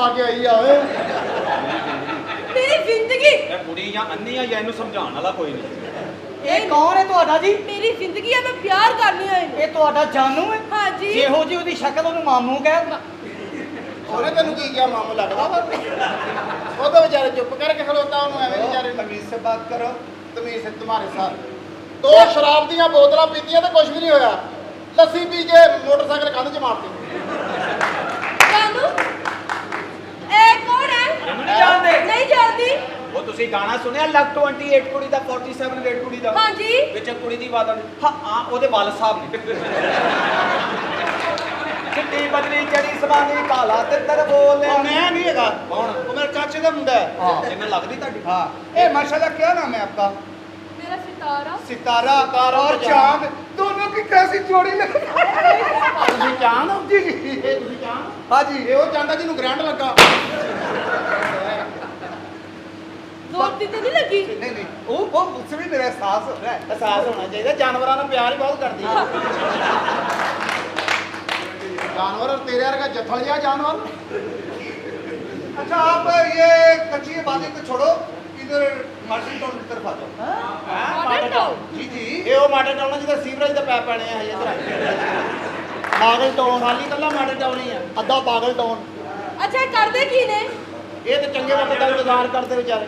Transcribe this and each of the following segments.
ਖਾ ਕੇ ਆਈ ਆ ਓਏ ਮੇਰੀ ਜ਼ਿੰਦਗੀ ਇਹ ਕੁੜੀ ਜਾਂ ਅੰਨੀ ਆ ਜਾਂ ਇਹਨੂੰ ਸਮਝਾਉਣ ਵਾਲਾ ਕੋਈ ਨਹੀਂ। ਇਹ ਕੌਣ ਹੈ ਤੁਹਾਡਾ ਜੀ? ਮੇਰੀ ਜ਼ਿੰਦਗੀ ਆ, ਮੈਂ ਪਿਆਰ ਕਰਨੀ ਆ ਇਹਨੂੰ। ਇਹ ਤੁਹਾਡਾ ਜਾਨੂ ਹੈ? ਹਾਂਜੀ। ਜਿਹੋ ਜੀ ਉਹਦੀ ਸ਼ਕਲ ਉਹਨੂੰ ਮਾਮੂ ਕਹਿ। ਉਹਨੇ ਤੈਨੂੰ ਕੀ ਕਿਹਾ ਮਾਮੂ ਲੱਗਦਾ ਵਾ ਉਹ ਤਾਂ ਵਿਚਾਰੇ ਚੁੱਪ ਕਰਕੇ ਖਲੋਤਾ ਉਹਨੂੰ ਐਵੇਂ ਵਿਚਾਰੇ ਤਮੀਜ਼ ਸੇ ਬਾਤ ਕਰੋ ਤਮੀਜ਼ ਸੇ ਤੁਹਾਡੇ ਸਾਥ ਦੋ ਸ਼ਰਾਬ ਦੀਆਂ ਬੋਤਲਾਂ ਪੀਤੀਆਂ ਤੇ ਕੁਝ ਵੀ ਨਹੀਂ ਹੋਇਆ ਲੱਸੀ ਪੀ ਕੇ ਮੋਟਰਸਾਈਕਲ ਕੰਧ 'ਚ ਮਾਰਤੀ ਜਾਨੂ ਇਹ ਕੌਣ ਹੈ? ਇਹਨੂੰ ਨਹੀਂ ਜਾਣਦੇ? ਨਹੀਂ ਜਾਣਦੀ। ਉਹ ਤੁਸੀਂ ਗਾਣਾ ਸੁਣਿਆ ਲੱਗ 28 ਕੁੜੀ ਦਾ 47 ਰੇਟ ਕੁੜੀ ਦਾ? ਹਾਂਜੀ। ਵਿੱਚ ਕੁੜੀ ਦੀ ਆਵਾਜ਼ ਆਉਂਦੀ ਹਾਂ ਆ ਉਹਦੇ ਵਾਲ ਸਾਹਿਬ ਨੇ ਚਿੱਟੀ ਬਦਲੀ ਚੜੀ ਸਵਾਨੀ ਕਾਲਾ ਤਿੱਤਰ ਬੋਲੇ। ਉਹ ਮੈਂ ਨਹੀਂ ਹੈਗਾ ਕੌਣ? ਉਹ ਮੇਰੇ ਚਾਚੇ ਦਾ ਮੁੰਡਾ ਹੈ हाँ ਜਿਵੇਂ ਲੱਗਦੀ ਤੁਹਾਡੀ। हाँ ए माशाल्लाह क्या नाम है आपका? ਮੇਰਾ ਸਿਤਾਰਾ। सितारा सितारा और और चांद दोनों की कैसी जोड़ी लगी? ਤੁਸੀਂ ਜਾਣ जी जी ਇਹ ਤੁਸੀਂ ਜਾਣ हाँ जी ਇਹ ਉਹ ਜਾਂਦਾ ਜਿਹਨੂੰ ਗ੍ਰੈਂਡ ਲੱਗਾ ਦੋਸਤੀ ਤੇ ਨਹੀਂ ਲੱਗੀ। नहीं नहीं वो मुझसे भी मेरा एहसास हो रहा है। ਅਹਿਸਾਸ ਹੋਣਾ ਚਾਹੀਦਾ ਜਾਨਵਰਾਂ ਨਾਲ ਪਿਆਰ ਹੀ ਬਹੁਤ ਕਰਦੀ ਹੈ ਜਾਨਵਰ ਔਰ ਤੇਰੇ ਵਰਗਾ ਜੱਥਲ ਜਿਹਾ ਜਾਨਵਰ अच्छा आप ये कच्ची बातें को छोड़ो इधर मार्टिन टाउन की तरफ आ जाओ। Model town. जी जी ਇਹ ਉਹ ਮਾਡਲ ਟਾਊਨ ਜਿਹਦਾ ਸੀਵਰੇਜ ਦੇ ਪੈਪ ਪੈਣੇ ਆ ਹਜੇ ਇਧਰ ਪਾਗਲ ਟਾਊਨ ਖਾਲੀ ਕੱਲਾ ਮਾਡਲ ਟਾਊਨ ਹੀ ਆ ਅੱਧਾ ਪਾਗਲ ਟਾਊਨ ਅੱਛਾ ਇਹ ਕਰਦੇ ਕੀ ਨੇ? ਇਹ ਤੇ ਚੰਗੇ ਵਕਤ ਦਾ ਇੰਤਜ਼ਾਰ ਕਰਦੇ ਵਿਚਾਰੇ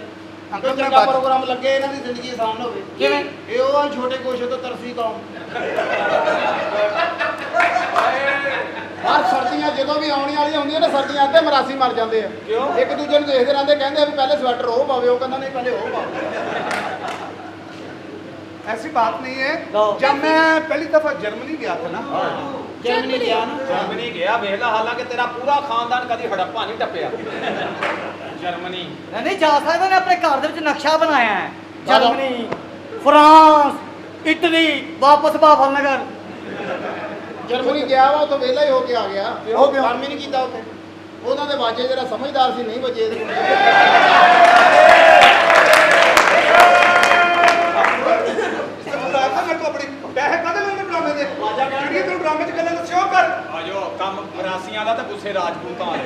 ਅੰਕਲ ਕੋਈ ਮੈਂ ਚੰਗਾ ਬਾਤ- ਪ੍ਰੋਗਰਾਮ ਲੱਗੇ ਇਹਨਾਂ ਦੀ ਜ਼ਿੰਦਗੀ ਆਸਾਨ ਹੋਵੇ ਕਿਵੇਂ? ਇਹ ਉਹ ਆ ਛੋਟੇ ਗੋਸ਼ੇ ਤੋਂ ਤਰਸੀ ਕੌਮ ਹਰ ਸਰਦੀਆਂ ਜਦੋਂ ਵੀ ਆਉਣੀ ਵਾਲੀਆਂ ਹੁੰਦੀਆਂ ਨੇ ਸਰਦੀਆਂ ਅੱਧੇ ਮਰਾਸੀ ਮਰ ਜਾਂਦੇ ਆ ਕਿਉਂ? ਇੱਕ ਦੂਜੇ ਨੂੰ ਦੇਖਦੇ ਰਹਿੰਦੇ ਕਹਿੰਦੇ ਆ ਵੀ ਪਹਿਲੇ ਸਵੈਟਰ ਉਹ ਪਾਵੇ ਉਹ ਕਹਿੰਦਾ ਨਹੀਂ ਪਹਿਲੇ ਉਹ ਪਾਵੇ ऐसी बात नहीं है। तो- जब मैं पहली दफा जर्मनी गया था ना ਜਰਮਨੀ ਗਿਆ ਨਾ ਜਰਮਨੀ ਗਿਆ ਵੇਖ ਲਾ ਹਾਲਾਂਕਿ ਤੇਰਾ ਪੂਰਾ ਖਾਨਦਾਨ ਕਦੀ ਹੜੱਪਾ ਨਹੀਂ ਟੱਪਿਆ। ਜਰਮਨੀ नहीं जा सकते ने अपने घर दे विच नक्शा बनाया है जर्मनी फ्रांस इटली वापस बाफल नगर। ਜਰਮਨੀ ਗਿਆ ਵਾ ਉੱਥੋਂ ਵਿਹਲਾ ਹੀ ਹੋ ਕੇ ਆ ਗਿਆ ਹੋ ਗਿਆ। ਕੰਮ ਹੀ ਨਹੀਂ ਕੀਤਾ ਉੱਥੇ ਉਹਨਾਂ ਦੇ ਵਾਜੇ ਜਿਹੜਾ ਸਮਝਦਾਰ ਸੀ ਨਹੀਂ ਵੱਜੇ ਇਹਦੇ ਕੋਲ। मेरे को अपनी पैसे कदे लेने ड्रामे दे आजा कहण कि तू ड्रामे च गल्लां दस्सियो कर। ਆਜੋ ਕੰਮ ਫਰਾਸੀਆਂ ਦਾ ਤੇ ਗੁੱਸੇ ਰਾਜਪੂਤਾਂ ਵਾਲੇ।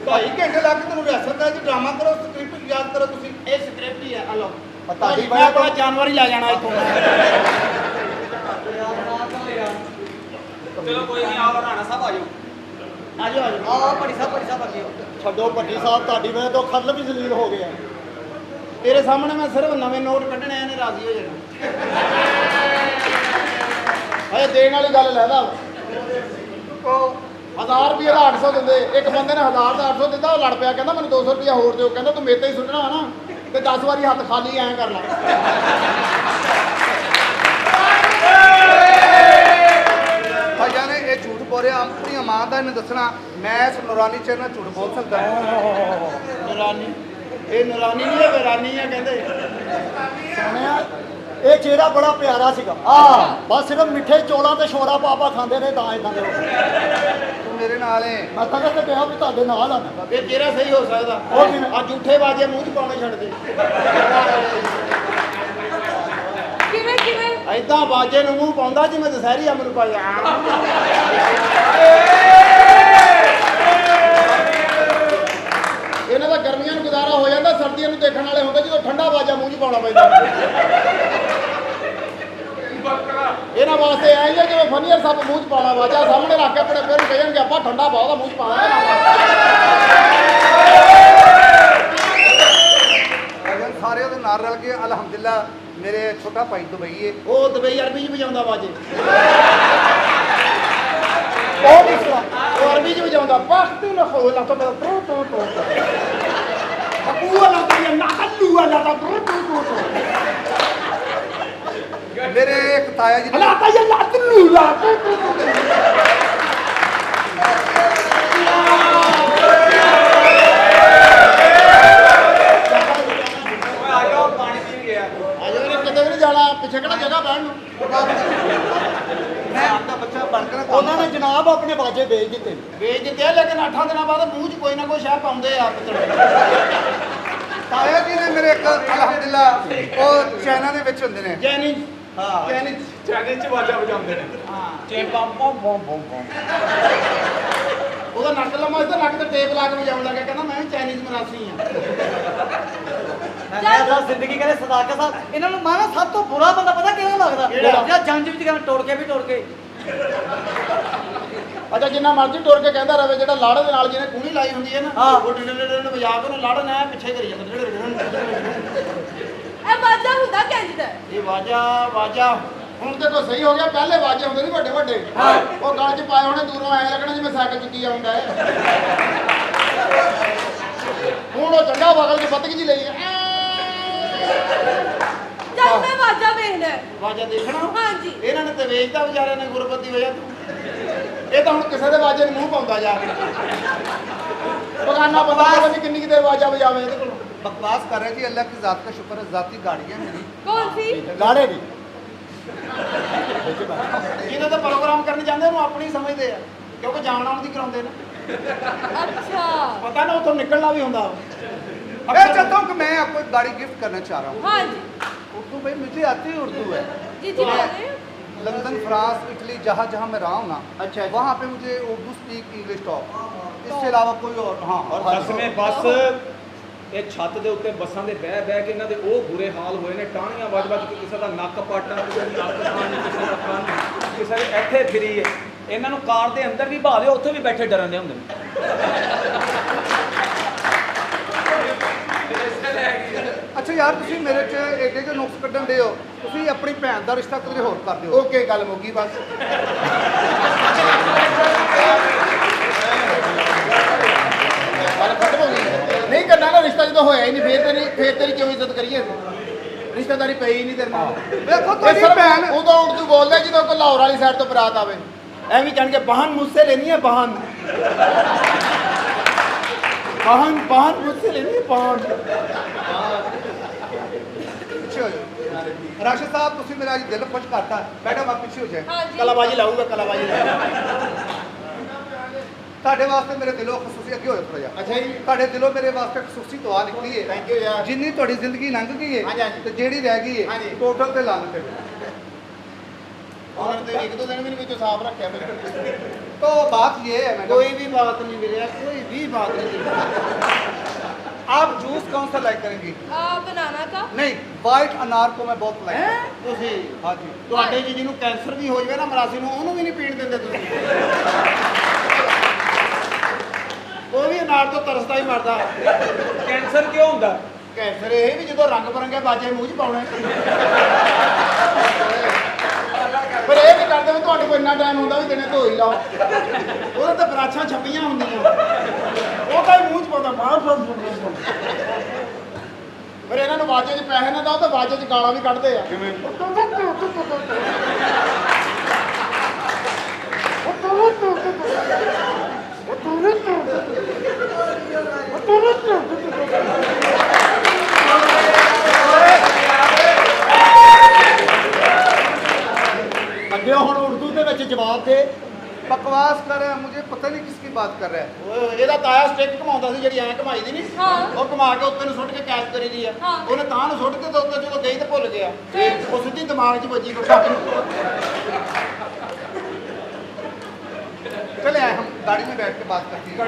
2.5 घंटे लग के तेन रिहर्सल कर ड्रामा करो स्क्रिप्ट याद करो तुसी। ਇਹ ਸਕ੍ਰਿਪਟ ਹੀ ਆ ਹਲੋ ਤੁਹਾਡੀ ਮੈਂ ਆਪਣਾ ਜਾਨਵਰ ਹੀ ਲੈ ਜਾਣਾ ਇੱਥੋਂ ਚਲੋ ਕੋਈ ਨਹੀਂ ਆਓ ਰਾਣਾ ਸਾਹਿਬ ਆਜੋ। ਆਜੋ ਆਜੋ आ बड़ी साहब अगे ਛੱਡੋ ਭੱਟੀ ਸਾਹਿਬ ਤੁਹਾਡੀ ਵਜ੍ਹਾ ਤੋਂ ਖੱਲ ਵੀ ਜ਼ਲੀਲ ਹੋ ਗਿਆ ਤੇਰੇ ਸਾਹਮਣੇ ਮੈਂ ਸਿਰਫ ਨਵੇਂ ਨੋਟ ਕੱਢਣੇ ਇਹਨੇ ਰਾਜ਼ੀ ਹੋ ਜਾਣਾ ਹਏ ਦੇਣ ਵਾਲੀ ਗੱਲ ਲੈਦਾ 1000 ਰੁਪਏ ਦਾ 800 ਦਿੰਦੇ ਇੱਕ ਬੰਦੇ ਨੇ 1000 ਦਾ 800 ਦਿੱਤਾ ਉਹ ਲੜ ਪਿਆ ਕਹਿੰਦਾ ਮੈਨੂੰ 200 ਰੁਪਏ ਹੋਰ ਦਿਓ ਕਹਿੰਦਾ ਤੂੰ ਮੇਰੇ ਤੇ ਹੀ ਸੁੱਟਣਾ ਵਾ ਨਾ ਤੇ 10 ਵਾਰੀ ਹੱਥ ਖਾਲੀ ਐਂ ਕਰ ਲੈ भाईजान ये झूठ बोल रहे अपनी ईमानदारी ने दसना मैं इस नूरानी चैनल झूठ बोल सकता हूँ। ਨਰਾਨੀ ਇਹ ਨਰਾਨੀ ਨਹੀਂ ਹੈ ਵੇਰਾਨੀ ਆ ਕਹਿੰਦੇ ਸੁਣਿਆ ਇਹ ਚਿਹਰਾ ਬੜਾ ਪਿਆਰਾ ਸੀਗਾ ਆ ਬਸ ਸਿਰਫ ਮਿੱਠੇ ਚੌਲਾਂ ਤੇ ਛੋਰਾ ਪਾਪਾ ਖਾਂਦੇ ਨੇ ਤਾਂ ਇਦਾਂ ਦੇ ਹੋ ਗਏ। तू मेरे नाल है ਮੈਂ ਤਾਂ ਕਹਿੰਦਾ ਕਿਹਾ ਵੀ ਤੁਹਾਡੇ ਨਾਲ ਆ ਮੈਂ। ਇਹ ਚਿਹਰਾ ਸਹੀ ਹੋ ਸਕਦਾ ਉਹ ਕਿਵੇਂ? ਆ ਝੂਠੇ ਬਾਜੇ ਮੂੰਹ 'ਚ ਪਾਉਣੇ ਛੱਡ ਦੇ ਕਿਵੇਂ ਕਿਵੇਂ? ਐਦਾਂ ਬਾਜੇ ਨੂੰ ਮੂੰਹ ਪਾਉਂਦਾ ਜਿਵੇਂ ਦਸਹਿਰੀ ਅੰਬ ਨੂੰ ਪਾਇਆ ਇਹਨਾਂ ਦਾ ਗਰਮੀਆਂ ਨੂੰ ਗੁਜ਼ਾਰਾ ਹੋ ਜਾਂਦਾ ਸਰਦੀਆਂ ਨੂੰ ਦੇਖਣ ਵਾਲੇ ਹੁੰਦੇ ਜਦੋਂ ਠੰਡਾ ਬਾਜਾ ਮੂੰਹ 'ਚ ਪਾਉਣਾ ਪੈਂਦਾ ਇਹਨਾਂ ਵਾਸਤੇ ਐਂ ਜਿਵੇਂ ਫਨੀਅਰ ਸੱਪ ਮੂੰਹ 'ਚ ਪਾਉਣਾ ਬਾਜਾ ਸਾਹਮਣੇ ਰੱਖ ਕੇ ਆਪਣੇ ਫਿਰ ਨੂੰ ਕਹਿਣਗੇ ਆਪਾਂ ਠੰਡਾ ਬਹੁਤ ਮੂੰਹ 'ਚ ਪਾਉਣਾ भाईजान सारे ਉਹਦੇ ਨਾਲ ਰਲ ਕੇ ਅਲਹਮਦੁਲਿਲਾ ਮੇਰੇ ਛੋਟਾ ਭਾਈ ਦੁਬਈ ਹੈ ਉਹ ਦੁਬਈ ਅਰਬੀ 'ਚ ਵਜਾਉਂਦਾ ਬਾਜੇ ਉਹ ਕਿਸ ਤਰ੍ਹਾਂ ਉਹ ਅਰਬੀ 'ਚ ਵਜਾਉਂਦਾ ਪਖਤੂ ਨਾ ਹੋ ਲਾ ਤਾਂ ਟੋ ਟੋ ਟੋ ਅਕੂਆ ਲਾ ਤਾਂ ਨਾ ਕੱਲੂ ਲਾ ਤਾਂ ਟੋ ਟੋ ਟੋ ਮੇਰੇ ਇੱਕ ਤਾਇਆ ਜੀ ਲਾ ਤਾਂ ਇਹ ਲਾ ਤਲੂ ਲਾ ਟੋ ਟੋ ਟੋ ਓਏ ਆਜੋ ਪਾਣੀ ਪੀ ਗਿਆ। ਆਜੋ ਇਹਨੇ ਕਿਤੇ ਵੀ ਨਹੀਂ ਜਾਣਾ ਪਿੱਛੇ ਕਿਹੜਾ ਜਗ੍ਹਾ ਬਹਿਣ ਨੂੰ ਮੈਂ ਆਪਦਾ ਬੱਚਾ ਬਣ ਕੇ ਨਾ ਕੰਮ ਉਹਨਾਂ ਨੇ ਜਨਾਬ ਆਪਣੇ ਬਾਜੇ ਵੇਚ ਦਿੱਤੇ ਨੇ। ਵੇਚ ਦਿੱਤੇ ਆ, ਲੇਕਿਨ 8 ਦਿਨਾਂ ਬਾਅਦ ਮੂੰਹ 'ਚ ਕੋਈ ਨਾ ਕੋਈ ਸ਼ੈ ਪਾਉਂਦੇ ਆ ਪਿੱਤਲ ਤਾਇਆ ਜੀ ਨੇ ਮੇਰੇ ਇੱਕ ਅਲਹਮਦੁਲਿਲਾ ਉਹ ਚਾਈਨਾ ਦੇ ਵਿੱਚ ਹੁੰਦੇ ਨੇ ਜੈਨੀ ਹਾਂ ਚਾਈਨੀਜ਼ ਚ ਆਵਾਜ਼ਾਂ ਵਜਾਉਂਦੇ ਨੇ ਹਾਂ ਚੇ ਬੰਮ ਬੰਮ ਬੰਮ ਬੰਮ ਉਹਦਾ ਨੱਕ ਲੰਮਾ ਸੀ ਤੇ ਨੱਕ ਤੇ ਟੇਪ ਲਾ ਕੇ ਵਜਾਉਣ ਲੱਗਾ ਕਹਿੰਦਾ ਮੈਂ ਵੀ ਚਾਈਨੀਜ਼ ਮਰਾਸੀ ਆ ਮੈਂ ਤਾਂ ਜ਼ਿੰਦਗੀ ਕਹਿੰਦੇ ਸਦਾਕਤ ਸਾਹਿਬ ਇਹਨਾਂ ਨੂੰ ਮਾਨਾ ਸਭ ਤੋਂ ਬੁਰਾ ਬੰਦਾ ਪਤਾ ਕਿਹੜਾ ਲੱਗਦਾ ਕਿਹੜਾ? ਜਿਹੜਾ ਜੰਜ ਵਿੱਚ ਕਿਵੇਂ ਟੁੱਟ ਕੇ ਵੀ ਟੁੱਟ ਕੇ ਅੱਛਾ ਜਿੰਨਾ ਮਰਜ਼ੀ ਟੁਰ ਕੇ ਕਹਿੰਦਾ ਰਵੇ ਜਿਹੜਾ ਲਾੜੇ ਦੇ ਨਾਲ ਜਿਹਨੇ ਕੂਣੀ ਲਾਈ ਹੁੰਦੀ ਹੈ ਨਾ ਹਾਂ। ਉਹ ਡਿੱਡ ਵਜਾ ਕੇ ਉਹਨੂੰ ਲਾੜ ਨਾ ਪਿੱਛੇ ਕਰੀ ਜਾਂਦਾ ਇਹ ਵਾਜਾ ਹੁੰਦਾ ਕਹਿੰਦਾ ਇਹ ਵਾਜਾ ਹੁਣ ਤੇ ਕੋ ਸਹੀ ਹੋ ਗਿਆ ਪਹਿਲੇ ਵਾਜੇ ਹੁੰਦੇ ਸੀ ਵੱਡੇ ਵੱਡੇ ਹਾਂ। ਉਹ ਗਲ 'ਚ ਪਾਏ ਹੋਣੇ ਦੂਰੋਂ ਐ ਲੱਗਣਾ ਜਿਵੇਂ ਸਾਈਕਲ ਚੁੱਕੀ ਆਉਂਦਾ ਹੈ ਹੁਣ ਉਹ ਚੰਗਾ ਵਗਲ 'ਚ ਪਤਕ ਜੀ ਲਈ ਚੱਲ ਮੈਂ ਵਾਜਾ ਵੇਖਣਾ ਵਾਜਾ ਦੇਖਣਾ ਹਾਂਜੀ ਇਹਨਾਂ ਨੇ ਤੇ ਵੇਚਦਾ ਵਿਚਾਰਿਆਂ ਨੇ ਗੁਰਬਤ ਦੀ ਵਜ੍ਹਾ ਤੋਂ ਇਹ ਤਾਂ ਹੁਣ ਕਿਸੇ ਦੇ ਵਾਜੇ ਨੂੰ ਮੂੰਹ ਪਾਉਂਦਾ ਜਾ ਕੇ ਬਗਾਨਾ ਪਤਾ ਨਹੀਂ ਕਿੰਨੀ ਕਿਤੇ ਵਾਜਾ ਵਜਾਵੇ ਇਹਦੇ ਕੋਲ बकवास कर रहे हैं जी अल्लाह की ज़ात का शुक्र है ज़ाती गाड़ी है मेरी ਕੌਣ ਸੀ ਲਾੜੇ ਦੀ ਜਿਹਨਾਂ ਦਾ ਪ੍ਰੋਗਰਾਮ ਕਰਨ ਜਾਂਦੇ ਉਹਨੂੰ ਆਪਣੀ ਸਮਝਦੇ ਆ ਕਿਉਂਕਿ ਜਾਣ ਆਉਣ ਦੀ ਕਰਾਉਂਦੇ ਨੇ ਅੱਛਾ ਪਤਾ ਨਾ ਉੱਥੋਂ ਨਿਕਲਣਾ ਵੀ ਹੁੰਦਾ मैं चाहता हूँ कि मैं आपको एक गाड़ी गिफ्ट करना चाह रहा हूँ ਹਾਂਜੀ उर्दू भाई मुझे आती है उर्दू है ਜੀ ਜੀ ਬੋਲੇ लंदन फ्रांस इटली जहाँ जहाँ मैं रहा हूँ ना अच्छा। वहाँ पे मुझे उर्दू स्पीक इंग्लिश टॉक इसके अलावा कोई और हाँ ਔਰ ਦਸਵੇਂ ਬੱਸ ਇਹ ਛੱਤ ਦੇ ਉੱਤੇ ਬੱਸਾਂ ਦੇ ਬਹਿ ਕੇ ਇਹਨਾਂ ਦੇ ਉਹ ਬੁਰੇ ਹਾਲ ਹੋਏ ਨੇ ਟਾਹਣੀਆਂ ਵੱਜ ਕੇ ਕਿਸੇ ਦਾ ਨੱਕ ਪਾਟਣ ਕਿਸੇ ਦੀ ਅੱਖ ਖਾਣ ਕਿਸੇ ਦਾ ਕੰਨ ਕਿਸੇ ਦੇ ਇੱਥੇ ਫਿਰੀ ਹੈ ਇਹਨਾਂ ਨੂੰ ਕਾਰ ਦੇ ਅੰਦਰ ਵੀ ਭਾ ਦਿਓ ਉੱਥੇ ਵੀ ਬੈਠੇ ਡਰਨ ਦੇ ਹੁੰਦੇ ਨੇ अच्छा यार तुसी मेरे च एडे जो नुक्स कड्ढन दे हो तुसी अपनी भैन दा रिश्ता किधरे होर कर दिओ ਓਕੇ ਗੱਲ ਮੁੱਕੀ ਬਸ ਗੱਲ ਖਤਮ ਹੋ ਗਈ ਨਹੀਂ ਕਰਨਾ ਨਾ ਰਿਸ਼ਤਾ ਜਦੋਂ ਹੋਇਆ ਹੀ ਨਹੀਂ ਫੇਰ ਤੇਰੀ ਕਿਉਂ ਇੱਜ਼ਤ ਕਰੀਏ ਰਿਸ਼ਤੇਦਾਰੀ ਪਈ ਹੀ ਨਹੀਂ ਤੇਰੇ ਨਾਲ देखो ਇਹ तेरी ਸਿਰਫ भैन ਉਦੋਂ ਉਰਦੂ ਬੋਲਦਾ ਜਦੋਂ ਕੋਈ ਲਾਹੌਰ ਵਾਲੀ ਸਾਈਡ ਤੋਂ ਬਰਾਤ ਆਵੇ ਐਵੇਂ ਜਾਣ ਕੇ ਬਹਨ ਮੁਝਸੇ ਲੈਣੀ ਹੈ ਬਹਨ ਮੁਝਸੇ ਲੈਣੀ ਹੈ ਬਹਨ पीछे हो जाओ राशिद साहब तुसी मेरा आज दिल खुश करता मैडम आप पीछे हो जाए ਹਾਂਜੀ ਕਲਾਬਾਜੀ ਲਾਊਗਾ ਕਲਾਬਾਜੀ ਤੁਹਾਡੇ ਵਾਸਤੇ ਮੇਰੇ ਦਿਲੋਂ ਖਸੂਸੀ ਅੱਗੇ ਹੋਏ ਥੋੜਾ ਜਿਹਾ ਅੱਛਾ ਜੀ ਤੁਹਾਡੇ ਦਿਲੋਂ ਮੇਰੇ ਵਾਸਤੇ ਖਸੂਸੀ ਦੁਆ ਨਿਕਲੀ ਹੈ ਥੈਂਕ ਯੂ ਯਾਰ ਜਿੰਨੀ ਤੁਹਾਡੀ ਜ਼ਿੰਦਗੀ ਲੰਘ ਗਈ ਹਾਂਜੀ, ਹੈ ਹਾਂਜੀ। ਤੇ ਜਿਹੜੀ ਰਹਿ ਗਈ ਹੈ ਹਾਂਜੀ। ਟੋਟਲ ਤੇ ਲੰਘ ਤੇ ਉਹਨਾਂ ਤੇ ਇੱਕ ਦੋ ਦਿਨ ਵੀ ਨਹੀਂ ਵਿੱਚੋਂ ਸਾਫ਼ ਰੱਖਿਆ ਮੇਰੇ तो बात ये है मैडम कोई भी बात नहीं मिले कोई भी बात नहीं मिली आप जूस कौन सा लाइक करेंगी ਬਨਾਨਾ ਦਾ नहीं वाइट अनार को मैं बहुत लाइक ਹੈ करता ਤੁਸੀਂ हूँ हाँ जी ਤੁਹਾਡੇ ਜੀ ਜਿਹਨੂੰ ਕੈਂਸਰ ਵੀ ਹੋ ਜਾਵੇ ਨਾ ਮਰਾਸੀ ਨੂੰ ਉਹਨੂੰ ਵੀ ਨਹੀਂ ਪੀਣ ਦਿੰਦੇ ਤੁਸੀਂ ਉਹ ਵੀ ਅਨਾਰ ਤੋਂ ਤਰਸਦਾ ਹੀ ਮਰਦਾ ਕੈਂਸਰ ਕਿਉਂ ਹੁੰਦਾ ਕੈਂਸਰ ਇਹ ਵੀ ਜਦੋਂ ਰੰਗ ਬਰੰਗੇ ਬਾਜੇ ਮੂੰਹ 'ਚ ਪਾਉਣੇ ਪਰ ਇਹ ਵੀ ਕਰਦੇ ਵੀ ਤੁਹਾਡੇ ਕੋਲ ਇੰਨਾ ਟਾਈਮ ਹੁੰਦਾ ਵੀ ਦਿਨੇ ਧੋ ਹੀ ਲਾਓ ਉਹਦੇ ਤੇ ਬਰਾਛਾਂ ਛਪੀਆਂ ਹੁੰਦੀਆਂ ਉਹ ਤਾਂ ਮੂੰਹ 'ਚ ਪਾਉਂਦਾ ਬਾਹਰ ਪਰ ਇਹਨਾਂ ਨੂੰ ਬਾਜੇ 'ਚ ਪੈਸੇ ਨਾ ਦਿਓ ਤਾਂ ਬਾਜੇ 'ਚ ਗਾਲਾਂ ਵੀ ਕੱਢਦੇ ਆ ਅੱਗੇ ਹੁਣ ਉਰਦੂ ਦੇ ਵਿੱਚ ਜਵਾਬ ਦੇ बकवास कर रहे हैं मुझे पता नहीं किसकी बात कर रहे हैं ਓਏ ਇਹਦਾ ਤਾਇਆ ਸਟਿਕ ਘਮਾਉਂਦਾ ਸੀ ਜਿਹੜੀ ਐਂ ਘਮਾਈ ਦੀ ਨਹੀਂ ਹਾਂ। ਉਹ ਘਮਾ ਕੇ ਉੱਤੇ ਨੂੰ ਸੁੱਟ ਕੇ ਕੈਚ ਕਰੀ ਦੀ ਆ ਹਾਂ। ਉਹਨੇ ਤਾਂ ਨੂੰ ਸੁੱਟ ਕੇ ਤੇ ਉੱਤੇ ਜਦੋਂ ਗਈ ਤੇ ਭੁੱਲ ਗਿਆ ਫਿਰ? ਉਹ ਸਿੱਧੀ ਦਿਮਾਗ 'ਚ ਵੱਜੀ ਕੋਈ चले आए हम गाड़ी में बैठ के बात करते हैं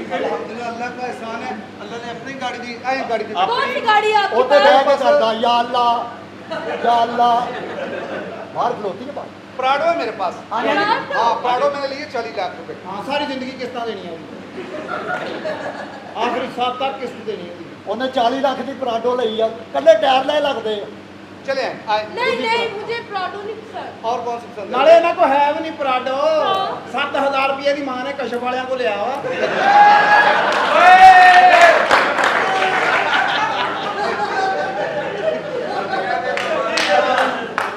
अल्हम्दुलिल्लाह अल्लाह का एहसान है अल्लाह ने अपनी गाड़ी दी आए गाड़ी दी कौन सी गाड़ी है आपके ਉੱਥੇ ਬਹਿ पास ਕੇ ਕਰਦਾ ਯਾ ਅੱਲਾ ਬਾਹਰ ਖਲੋਤੀ ਹੈ ਬਾਹਰ प्राडो है मेरे पास हाँ जी, हाँ जी। हाँ प्राडो मैंने लिए 40 लाख रुपए ਹਾਂ ਸਾਰੀ ਜ਼ਿੰਦਗੀ ਕਿਸ਼ਤਾਂ ਦੇਣੀਆਂ ਉਹਦੀ ਆਖਰੀ ਸਾਲ ਤੱਕ ਕਿਸ਼ਤ ਦੇਣੀ ਉਹਦੀ ਉਹਨੇ 40 ਲੱਖ ਦੀ ਪਰਾਡੋ ਲਈ ਆ ਕੱਲੇ ਟਾਇਰ ਲੈ ਲੱਗਦੇ ਆ चले आए आए नहीं नहीं मुझे प्राडो नहीं पसंद और कौन सी पसंद है? ਨਾਲੇ ਇਹਨਾਂ ਕੋ ਹੈ ਵੀ ਨਹੀਂ ਪਰਾਡੋ ਹਾਂ। 7000 ਰੁਪਏ ਦੀ ਮਾਂ ਨੇ ਕਸ਼ਮ ਵਾਲਿਆਂ ਕੋ ਲਿਆ ਵਾ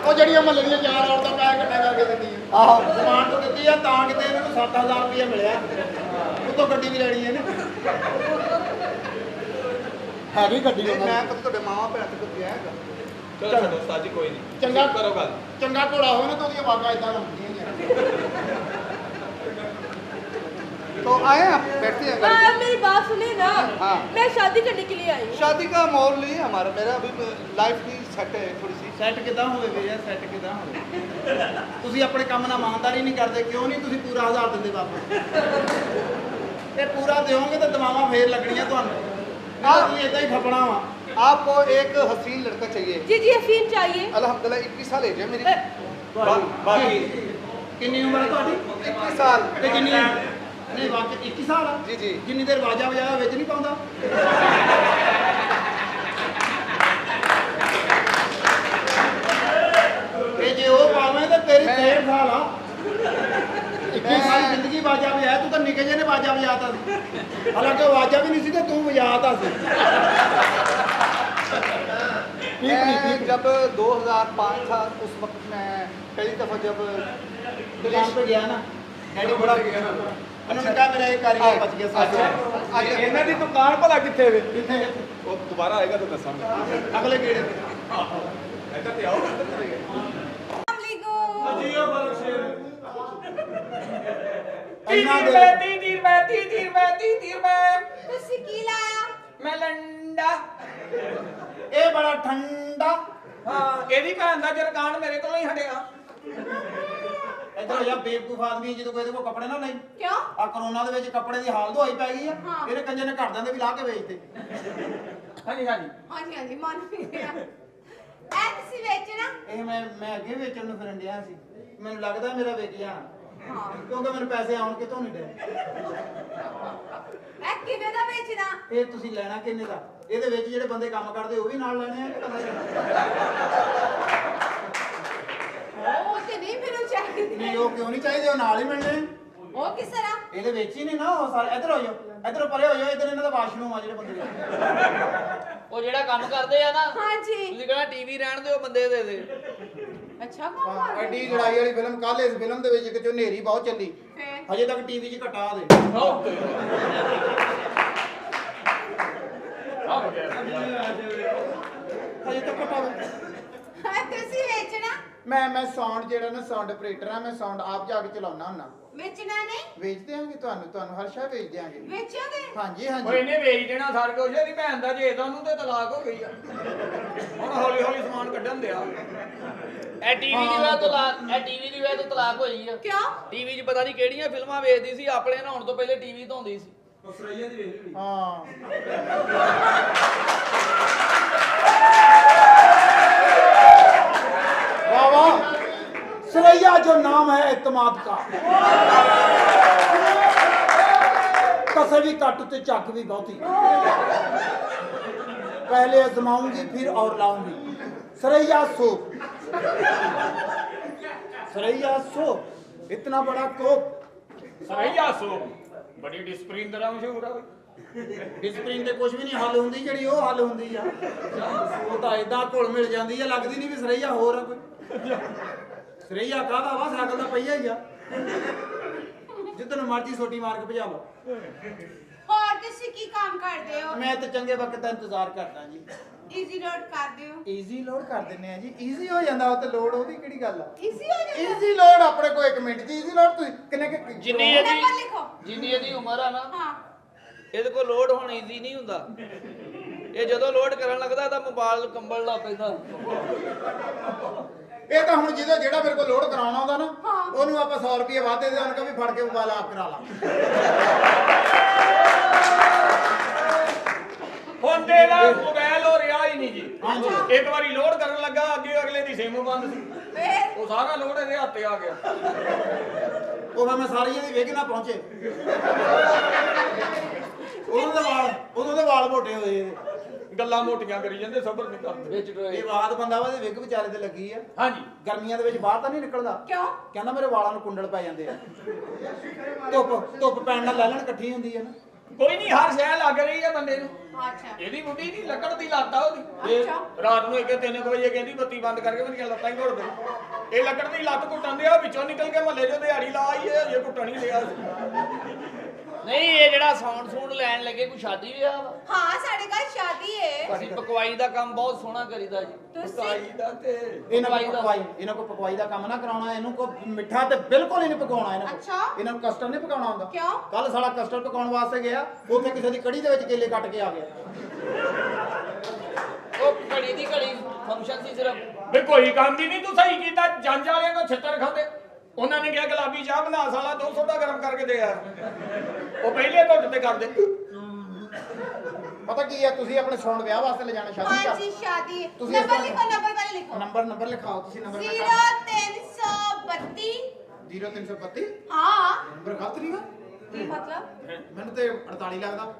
ਉਹ ਜਿਹੜੀਆਂ ਮਹੱਲੇ ਦੀਆਂ ਚਾਰ ਔਰਤਾਂ ਪੈਸੇ ਇਕੱਠੇ ਕਰਕੇ ਦਿੰਦੀਆਂ ਆਹੋ ਸਮਾਨ ਤੋਂ ਦਿੱਤੀ ਆ ਤਾਂ ਕਿਤੇ ਇਹਨਾਂ ਨੂੰ 7000 ਰੁਪਏ ਮਿਲਿਆ ਉਤੋਂ ਗੱਡੀ ਵੀ ਲੈਣੀ ਇਹਨੇ ਹੈਗੀ ਗੱਡੀ नहीं, ਉਹਨਾਂ मैं ਦੀ कभी ਤੁਹਾਡੇ ਮਾਵਾ ਭੈਣ ਤੇ ਕੋਈ ਆਏਗਾ ਚਲੋ ਛੱਡੋ ਉਸਤਾਦ ਜੀ ਕੋਈ ਨਹੀਂ ਚੰਗਾ ਕਰੋ ਗੱਲ ਚੰਗਾ ਘੋੜਾ ਹੋਵੇ ਨਾ ਤਾਂ ਉਹਦੀਆਂ ਵਾਗਾ ਇਦਾਂ ਲੰਮਦੀਆਂ तो आए आप बैठते हैं गाड़ी हाँ, में। मेरी बात सुने ना। हाँ। मैं शादी करने के लिए आई हूँ। शादी का माहौल नहीं है हमारा, मेरा अभी लाइफ की सेट है थोड़ी सी। ਸੈੱਟ ਕਿਦਾਂ ਹੋਵੇ ਵੀਰੇ ਸੈੱਟ ਕਿਦਾਂ ਹੋਵੇ ਤੁਸੀਂ ਆਪਣੇ ਕੰਮ ਨਾਲ ਇਮਾਨਦਾਰੀ ਨਹੀਂ ਕਰਦੇ ਕਿਉਂ ਨਹੀਂ ਤੁਸੀਂ ਪੂਰਾ 1000 ਦਿੰਦੇ ਵਾਪਸ ਤੇ ਪੂਰਾ ਦਿਓਗੇ ਤਾਂ ਦਵਾਵਾਂ ਫੇਰ ਲੱਗਣੀਆਂ ਤੁਹਾਨੂੰ ਆਹ ਤੁਸੀਂ ਇਦਾਂ ਹੀ ਫਪਣਾ ਵਾ आपको एक हसीन लड़का चाहिए। जी जी अफीम चाहिए। अल्हम्दुलिल्लाह 21 साल एज है मेरी। ਬਾਕੀ ਕਿੰਨੀ ਉਮਰ ਹੈ ਤੁਹਾਡੀ 21 साल। ਤੇ ਜਿੰਨੀ ਨਹੀਂ ਵਾਕਈ 21 ਸਾਲ ਆ जी जी। ਜਿੰਨੀ ਦੇਰ ਵਾਜਾ ਵਜਾਇਆ ਵਿੱਚ ਨਹੀਂ ਪਾਉਂਦਾ ਇਹ ਜੇ ਉਹ ਪਾਵੇਂ ਤਾਂ ਤੇਰੀ 13 ਸਾਲ ਆ 21 ਸਾਲ ਜ਼ਿੰਦਗੀ ਵਾਜਾ ਵਜਾਇਆ ਤੂੰ ਤਾਂ ਨਿੱਕੇ ਜਿਹੇ ਨੇ ਵਾਜਾ ਵਜਾਤਾ ਸੀ ਹਾਲਾਂਕਿ ਉਹ ਵਾਜਾ ਵੀ ਨਹੀਂ ਸੀ ਤੇ ਤੂੰ ਵਜਾਤਾ ਸੀ मैं जब 2005 था उस वक्त मैं पहली दफ़ा जब ਦੁਕਾਨ ਤੇ ਗਿਆ ਨਾ ਡੈਡੀ ਬੜਾ ਗਿਆ ਨਾ ਉਹਨਾਂ ਨੇ ਕਿਹਾ ਮੇਰਾ ਇਹ ਕਾਰੀਗਰ ਬਚ ਗਿਆ ਸਾਡਾ ਇਹਨਾਂ ਦੀ ਦੁਕਾਨ ਭਲਾ ਕਿੱਥੇ ਵੇ ਕਿੱਥੇ ਉਹ ਦੁਬਾਰਾ ਆਏਗਾ ਤਾਂ ਦੱਸਾਂਗੇ ਅਗਲੇ ਗੇੜੇ ਤੇ ਇੱਧਰ ਤੇ ਆਓ अस्सलामुअलैकुम। ਇੰਨਾ ਦੇ 30 ਰੁਪਏ ਤੁਸੀਂ ਕੀ ਲਾਇਆ? ਮੈਂ ਲੰਡਾ ਇਹ ਬੜਾ ਠੰਡਾ ਹਾਂ ਇਹਦੀ ਭੈਣ ਦਾ ਜਰਕਾਨ ਮੇਰੇ ਕੋਲੋਂ ਹੀ ਹਟਿਆ ਇਧਰ ਯਾ ਬੇਵਕੂਫ ਆਦਮੀ ਜਦੋਂ ਕੋਈ ਇਹਦੇ ਕੋਲ ਕੱਪੜੇ ਨਾ ਨਹੀਂ क्यों? ਆ ਕਰੋਨਾ ਦੇ ਵਿੱਚ ਕੱਪੜੇ ਦੀ ਹਾਲ ਦਵਾਈ ਪੈ ਗਈ ਆ ਹਾਂ। ਇਹਦੇ ਕੰਜਰ ਨੇ ਘਰਦਿਆਂ ਦੇ ਵੀ ਲਾ ਕੇ ਵੇਚਦੇ ਹਾਂਜੀ ਹਾਂਜੀ हाँ जी हाँ जी मान गया। ऐ ਤੁਸੀਂ ਵੇਚਣਾ? ਇਹ ਮੈਂ ਅੱਗੇ ਵੇਚਣ ਨੂੰ ਫਿਰਨ ਡਿਆ ਸੀ ਮੈਨੂੰ ਲੱਗਦਾ ਮੇਰਾ ਵਿਕ ਜਾਣਾ ਹਾਂ। ਕਿਉਂਕਿ ਮੈਨੂੰ ਪੈਸੇ ਆਉਣ ਕਿਤੋਂ ਨਹੀਂ ਡੇ ऐ ਕਿਵੇਂ ਦਾ ਵੇਚਣਾ? ਇਹ ਤੁਸੀਂ ਲੈਣਾ ਕਿੰਨੇ ਦਾ ਇਹਦੇ ਵਿੱਚ ਜਿਹੜੇ ਬੰਦੇ ਕੰਮ ਕਰਦੇ ਉਹ ਵੀ ਨਾਲ ਲੈਣੇ ਆ ਕਿ ਇਕੱਲਾ ਲੈਣਾ? ਉਹ ਤੇ ਨਹੀਂ ਮੈਨੂੰ ਚਾਹੀਦੇ। ਨਹੀਂ ਉਹ ਕਿਉਂ ਨਹੀਂ ਚਾਹੀਦੇ ਉਹ ਨਾਲ ਹੀ ਮਿਲਣੇ ਉਹ ਕਿਸ ਤਰ੍ਹਾਂ? ਇਹਦੇ ਵਿੱਚ ਹੀ ਨਹੀਂ ਨਾ ਉਹ ਸਾਰੇ ਇੱਧਰ ਹੋ ਜਾਓ ਇੱਧਰੋਂ ਪਰੇ ਹੋ ਜਾਓ ਇੱਧਰ ਇਹਨਾਂ ਦਾ ਵਾਸ਼ਰੂਮ ਆ ਜਿਹੜੇ ਬੰਦੇ ਦੇ ਉਹ ਜਿਹੜਾ ਕੰਮ ਕਰਦੇ ਆ ਨਾ हाँ जी। ਤੁਸੀਂ ਕਹਣਾ ਟੀਵੀ ਰਹਿਣ ਦਿਓ ਬੰਦੇ ਦੇ ਦੇ अच्छा कौन ਹਾਂ ਐਡੀ ਲੜਾਈ ਵਾਲੀ ਫਿਲਮ ਕੱਲ ਇਸ ਫਿਲਮ ਦੇ ਵਿੱਚ ਇੱਕ ਚੋਂ ਹਨੇਰੀ ਬਹੁਤ ਚੱਲੀ फिर ਹਜੇ ਤੱਕ ਟੀਵੀ 'ਚ ਘਟਾ ਦੇ ਹਜੇ ਤੱਕ ਘਟਾ ਦੇ ऐ ਤੁਸੀਂ ਵੇਚਣਾ? ਮੈਂ ਸਾਊਂਡ ਜਿਹੜਾ ਨਾ ਸਾਊਂਡ ਆਪਰੇਟਰ ਆ ਮੈਂ ਸਾਊਂਡ ਆਪ ਜਾ ਕੇ ਚਲਾਉਣਾ ਹੁੰਨਾ ਵੇਚਣਾ ਨਹੀਂ? ਵੇਚ ਦਿਆਂਗੇ ਤੁਹਾਨੂੰ ਹਰ ਸ਼ੈ ਵੇਚ ਦਿਆਂਗੇ ਵੇਚੋਗੇ? ਹਾਂਜੀ ਉਹ ਹਾਂਜੀ ਇਹਨੇ ਵੇਚ ਦੇਣਾ ਸਾਰ ਕੁਛ ਇਹਦੀ ਭੈਣ ਦਾ ਜੇ ਤੁਹਾਨੂੰ ਤੇ ਤਲਾਕ ਹੋ ਗਈ ਆ ਹੁਣ ਹੌਲੀ ਹੌਲੀ ਸਮਾਨ ਕੱਢਣ ਦਿਆ ਇਹ ਟੀਵੀ ਦੀ ਵਜ੍ਹਾ ਤੋਂ ਇਹ ਟੀਵੀ ਦੀ ਵਜ੍ਹਾ ਤੋਂ ਤਲਾਕ ਹੋਈ ਆ क्यों? ਟੀਵੀ 'ਚ ਪਤਾ ਨਹੀਂ ਕਿਹੜੀਆਂ ਫਿਲਮਾਂ ਵੇਖਦੀ ਸੀ ਆਪਣੇ ਨਹਾਉਣ ਤੋਂ ਪਹਿਲੇ ਟੀਵੀ ਧੋਂਦੀ ਸੀ ਹਾਂ वाह वाह सरैया जो नाम है एतमाद का कसे भी कट ते चक भी बहुती पहले आजमाऊंगी फिर और लाऊंगी सरैया सोप इतना बड़ा कोप ਸਰਈਆ ਸੋ ਬੜੀ ਡਿਸਪਲਿਨ ਦਾ ਮਸ਼ਹੂਰ ਆ ਡਿਸਪਲਿਨ ਤੇ ਕੁਝ ਵੀ ਨਹੀਂ ਹੱਲ ਹੁੰਦੀ ਜਿਹੜੀ ਉਹ ਹੱਲ ਹੁੰਦੀ ਆ ਉਹ ਤਾਂ ਇਦਾਂ ਘੁਲ ਮਿਲ ਜਾਂਦੀ ਆ ਲੱਗਦੀ ਨਹੀਂ ਵੀ ਸਰਈਆ ਹੋਰ ਆ ਕੋਈ ਸਰਈਆ ਕਾਹਦਾ ਵਾ ਸਾਈਕਲ ਦਾ ਪਈਆ ਹੀ ਆ ਜਿੱਦਨ ਮਰਜੀ ਛੋਟੀ ਮਾਰ ਕੇ ਭਜਾ ਲਓ ਹੋਰ ਤੁਸੀਂ ਕੀ ਕੰਮ ਕਰਦੇ ਹੋ? ਮੈਂ ਤੇ ਚੰਗੇ ਵਕਤ ਦਾ ਇੰਤਜ਼ਾਰ ਕਰਦਾ ਜੀ ਈਜ਼ੀ ਲੋਡ ਕਰਦੇ ਹੋ? ਈਜ਼ੀ ਲੋਡ ਕਰ ਦਿੰਨੇ ਆ ਜੀ ਈਜ਼ੀ ਹੋ ਜਾਂਦਾ ਉਹ ਤੇ ਲੋਡ ਉਹਦੀ ਕਿਹੜੀ ਗੱਲ ਆ ਈਜ਼ੀ ਹੋ ਜਾਂਦਾ? ਈਜ਼ੀ ਲੋਡ ਆਪਣੇ ਕੋਲ 1 ਮਿੰਟ ਦੀ ਈਜ਼ੀ ਲੋਡ ਤੁਸੀਂ ਕਿੰਨੇ ਜਿੰਨੀ ਨੰਬਰ ਇਹਦੀ ਲਿਖੋ। ਜਿੰਨੀ ਇਹਦੀ ਉਮਰ ਆ ਨਾ ਹਾਂ। ਇਹਦੇ ਕੋਲ ਲੋਡ ਹੁਣ ਈਜ਼ੀ ਨਹੀਂ ਹੁੰਦਾ ਇਹ ਜਦੋਂ ਲੋਡ ਕਰਨ ਲੱਗਦਾ ਤਾਂ ਮੋਬਾਈਲ ਕੰਬਲ ਲਾ ਪੈਂਦਾ ਇਹ ਤਾਂ ਹੁਣ ਜਿਹੜਾ ਮੇਰੇ ਕੋਲ ਲੋਡ ਕਰਾਉਣਾ ਹੁੰਦਾ ਨਾ ਹਾਂ। ਉਹਨੂੰ ਆਪਾਂ 100 ਰੁਪਏ ਵਾਧੇ ਦੇ ਉਹਨੂੰ ਵੀ ਫੜ ਕੇ ਮੋਬਾਈਲ ਆਪ ਕਰਾ ਲਾ ਹੁਣ ਤੇ ਇਹਦਾ ਮੋਬਾਈਲ ਹੋ ਰਿਹਾ ਹੀ ਨਹੀਂ ਜੀ ਹਾਂਜੀ। ਇੱਕ ਵਾਰੀ ਲੋਡ ਕਰਨ ਲੱਗਾ ਅੱਗੇ ਅਗਲੇ ਦੀ ਸਿਮ ਬੰਦ ਸੀ ਫਿਰ ਉਹ ਸਾਰਾ ਲੋਡ ਇਹਦੇ ਹੱਥੇ ਆ ਗਿਆ ਉਹ ਫਿਰ ਮੈਂ ਸਾਰੀ ਇਹਦੀ ਵੇਖ ਨਾ ਪਹੁੰਚੇ ਉਦੋਂ ਦੇ ਵਾਲ ਮੋਟੇ ਹੋਏ ਇਹਦੇ ਗੱਲਾਂ ਮੋਟੀਆਂ ਕਰੀ ਜਾਂਦੇ ਸਬਰ ਨਹੀਂ ਕਰਦੇ ਵਿੱਚ ਟੋਏ ਇਹ ਬਾਤ ਬੰਦਾ ਵਾ ਇਹਦੇ ਵਿਗ ਵਿਚਾਰੇ ਤੇ ਲੱਗੀ ਆ ਹਾਂਜੀ ਗਰਮੀਆਂ ਦੇ ਵਿੱਚ ਬਾਹਰ ਤਾਂ ਨਹੀਂ ਨਿਕਲਦਾ ਕਿਉਂ? ਕਹਿੰਦਾ ਮੇਰੇ ਵਾਲਾਂ ਨੂੰ ਕੁੰਡਲ ਪੈ ਜਾਂਦੇ ਆ ਧੁੱਪ ਪੈਣ ਨਾਲ ਲੈਲਣ ਇਕੱਠੀ ਹੁੰਦੀ ਆ ਨਾ ਕੋਈ ਨਹੀਂ ਹਰ ਸ਼ੈ ਲੱਗ ਰਹੀ ਹੈ ਬੰਦੇ ਨੂੰ ਅੱਛਾ ਇਹਦੀ ਬੁੱਢੀ ਦੀ ਲੱਕੜ ਦੀ ਲੱਤ ਆ ਉਹਦੀ ਅੱਛਾ। ਰਾਤ ਨੂੰ 3 ਵਜੇ ਕਹਿੰਦੀ ਬੱਤੀ ਬੰਦ ਕਰਕੇ ਮੇਰੀਆਂ ਲੱਤਾਂ ਹੀ ਘੁੱਟ ਦੇ ਇਹ ਲੱਕੜ ਦੀ ਲੱਤ ਘੁੱਟਣ ਦੇ ਆ ਵਿੱਚੋਂ ਨਿਕਲ ਕੇ ਮਹੱਲੇ ਚੋਂ ਦਿਹਾੜੀ ਲਾ ਆਈ ਇਹ ਹਜੇ ਘੁੱਟਣ ਹੀ ਲਿਆ ਨਹੀਂ ਇਹ ਜਿਹੜਾ ਸਾਊਂਡ ਸੂਡ ਲੈਣ ਲੱਗੇ ਕੋਈ ਸ਼ਾਦੀ ਵਿਆਹ ਵਾ ਹਾਂ ਸਾਡੇ ਘਰ ਸ਼ਾਦੀ ਹੈ ਅਸੀਂ ਪਕਵਾਈ ਦਾ ਕੰਮ ਬਹੁਤ ਸੋਹਣਾ ਕਰੀਦਾ ਜੀ ਤੁਸੀਂ ਦਾ ਤੇ ਇਹਨਾਂ ਕੋ ਪਕਵਾਈ ਦਾ ਕੰਮ ਨਾ ਕਰਾਉਣਾ, ਇਹਨੂੰ ਕੋ ਮਿੱਠਾ ਤੇ ਬਿਲਕੁਲ ਹੀ ਨਹੀਂ ਪਕਾਉਣਾ ਇਹਨਾਂ ਅੱਛਾ। ਕੋ। ਇਹਨਾਂ ਨੂੰ ਕਸਟਰਡ ਨਹੀਂ ਪਕਾਉਣਾ ਹੁੰਦਾ। ਕਿਉਂ? ਕੱਲ ਸਾਲਾ ਕਸਟਰਡ ਪਕਾਉਣ ਵਾਸਤੇ ਗਿਆ, ਉੱਥੇ ਕਿਸੇ ਦੀ ਕੜੀ ਦੇ ਵਿੱਚ ਕੇਲੇ ਕੱਟ ਕੇ ਆ ਗਿਆ। ਉਹ ਘੜੀ ਦੀ ਘੜੀ ਫੰਕਸ਼ਨ ਸੀ ਸਿਰਫ ਵੀ ਕੋਈ ਕੰਮ ਹੀ ਨਹੀਂ ਤੂੰ ਸਹੀ ਕੀਤਾ। ਜੰਜ ਵਾਲਿਆਂ ਕੋ ਛਿੱਤਰ ਖਾਂਦੇ, ਉਹਨਾਂ ਨੇ ਕਿਹਾ ਗੁਲਾਬੀ ਚਾਹ ਬਣਾ ਸਾਲਾ 200 ਦਾ ਗਰਮ ਕਰਕੇ ਦੇ ਯਾਰ, ਉਹ ਪਹਿਲੇ ਘੁੱਟ ਤੇ ਕਰਦੇ। ਪਤਾ ਕੀ ਆ, ਤੁਸੀਂ ਆਪਣੇ ਸੌਣ ਵਿਆਹ ਵਾਸਤੇ ਲੈ ਜਾਣਾ ਸ਼ਾਦੀ ਹਾਂ ਜੀ ਸ਼ਾਦੀ ਹੈ ਤੁਸੀਂ ਇਸ ਨੰਬਰ ਤਰ੍ਹਾਂ- ਲਿਖੋ ਨੰਬਰ ਪਹਿਲੇ ਲਿਖੋ ਨੰਬਰ ਲਿਖਾਓ ਤੁਸੀਂ। ਨੰਬਰ 0332 0332 ਹਾਂ ਨੰਬਰ ਗਲਤ ਨਹੀਂ ਗਾ? ਕੀ ਮਤਲਬ ਮੈਨੂੰ ਤੇ 48 ਲੱਗਦਾ।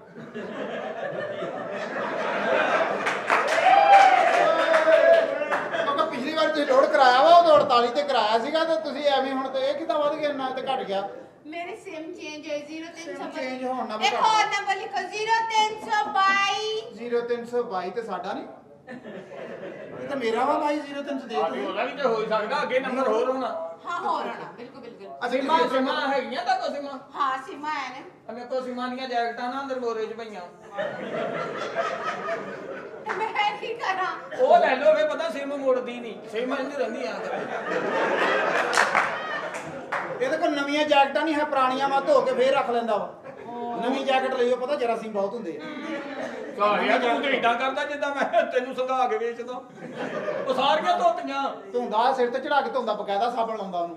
ਕਿਉਂਕਿ ਪਿਛਲੀ ਵਾਰ ਤੁਸੀਂ ਲੋਡ ਕਰਾਇਆ ਵਾ, ਉਹ 48 ਤੇ ਕਰਾਇਆ ਸੀਗਾ, ਤੇ ਤੁਸੀਂ ਐਵੇਂ ਹੁਣ ਤੇ ਇਹ ਕਿੱਦਾਂ ਵੱਧ ਗਿਆ, ਨਾ ਤੇ ਘਟ ਗਿਆ। ਮੇਰੇ ਸਿਮ ਚੇਂਜ ਹੋਈ 0332 ਚੇਂਜ ਹੋਣ ਨਾਲ ਵੀ ਇੱਕ ਹੋਰ ਨੰਬਰ ਲਿਖੋ 0322 0322 ਤੇ ਸਾਡਾ ਨਹੀਂ, ਇਹ ਤਾਂ ਮੇਰਾ ਵਾ ਭਾਈ। 0300 ਦੇ ਆਗੇ ਉਹਦਾ ਵੀ ਤੇ ਹੋ ਹੀ ਸਕਦਾ, ਅੱਗੇ ਨੰਬਰ ਹੋਰ ਹੋਣਾ। ਹਾਂ ਹੋਰ ਆਣਾ ਬਿਲਕੁਲ ਬਿਲਕੁਲ ਸੀਮਾ ਸੀਮਾ ਹੈਗੀਆਂ ਤਾਂ ਕੋ ਸੀਮਾ ਹਾਂ ਸੀਮਾ ਹੈ ਨੇ ਅਮੇ ਕੋ ਸੀਮਾ ਦੀਆਂ ਜੈਕਟਾਂ ਨਾ ਅੰਦਰ ਬੋਰੇ 'ਚ ਪਈਆਂ, ਤੇ ਮੈਂ ਕੀ ਕਰਾਂ ਉਹ ਲੈ ਲਓ। ਫੇ ਪਤਾ ਸਿਮ ਮੁੜਦੀ ਨਹੀਂ, ਸਿਮ ਇੰਜ ਰਹਿੰਦੀ ਆ। ਇਹਦੇ ਕੋਲ ਨਵੀਆਂ ਜੈਕਟਾਂ ਨਹੀਂ ਹੈ, ਪੁਰਾਣੀਆਂ ਵਾ ਧੋ ਕੇ ਫੇਰ ਰੱਖ ਲੈਂਦਾ ਵਾ। ਨਵੀਂ ਜੈਕਟ ਲਈਓ, ਪਤਾ ਜਰਾਸੀਮ ਬਹੁਤ ਹੁੰਦੇ ਆ। ਕਾਹਿਆ ਤੂੰ ਤੇ ਇਦਾਂ ਕਰਦਾ ਜਿੱਦਾਂ ਮੈਂ ਤੈਨੂੰ ਸੰਘਾ ਕੇ ਵੇਚਦਾ। ਉਹ ਸਾਰੀਆਂ ਧੋਤੀਆਂ ਧੁੰਦਾ ਸਿਰ ਤੇ ਚੜਾ ਕੇ ਧੁੰਦਾ, ਬਕਾਇਦਾ ਸਾਬਣ ਲਾਉਂਦਾ ਉਹਨੂੰ।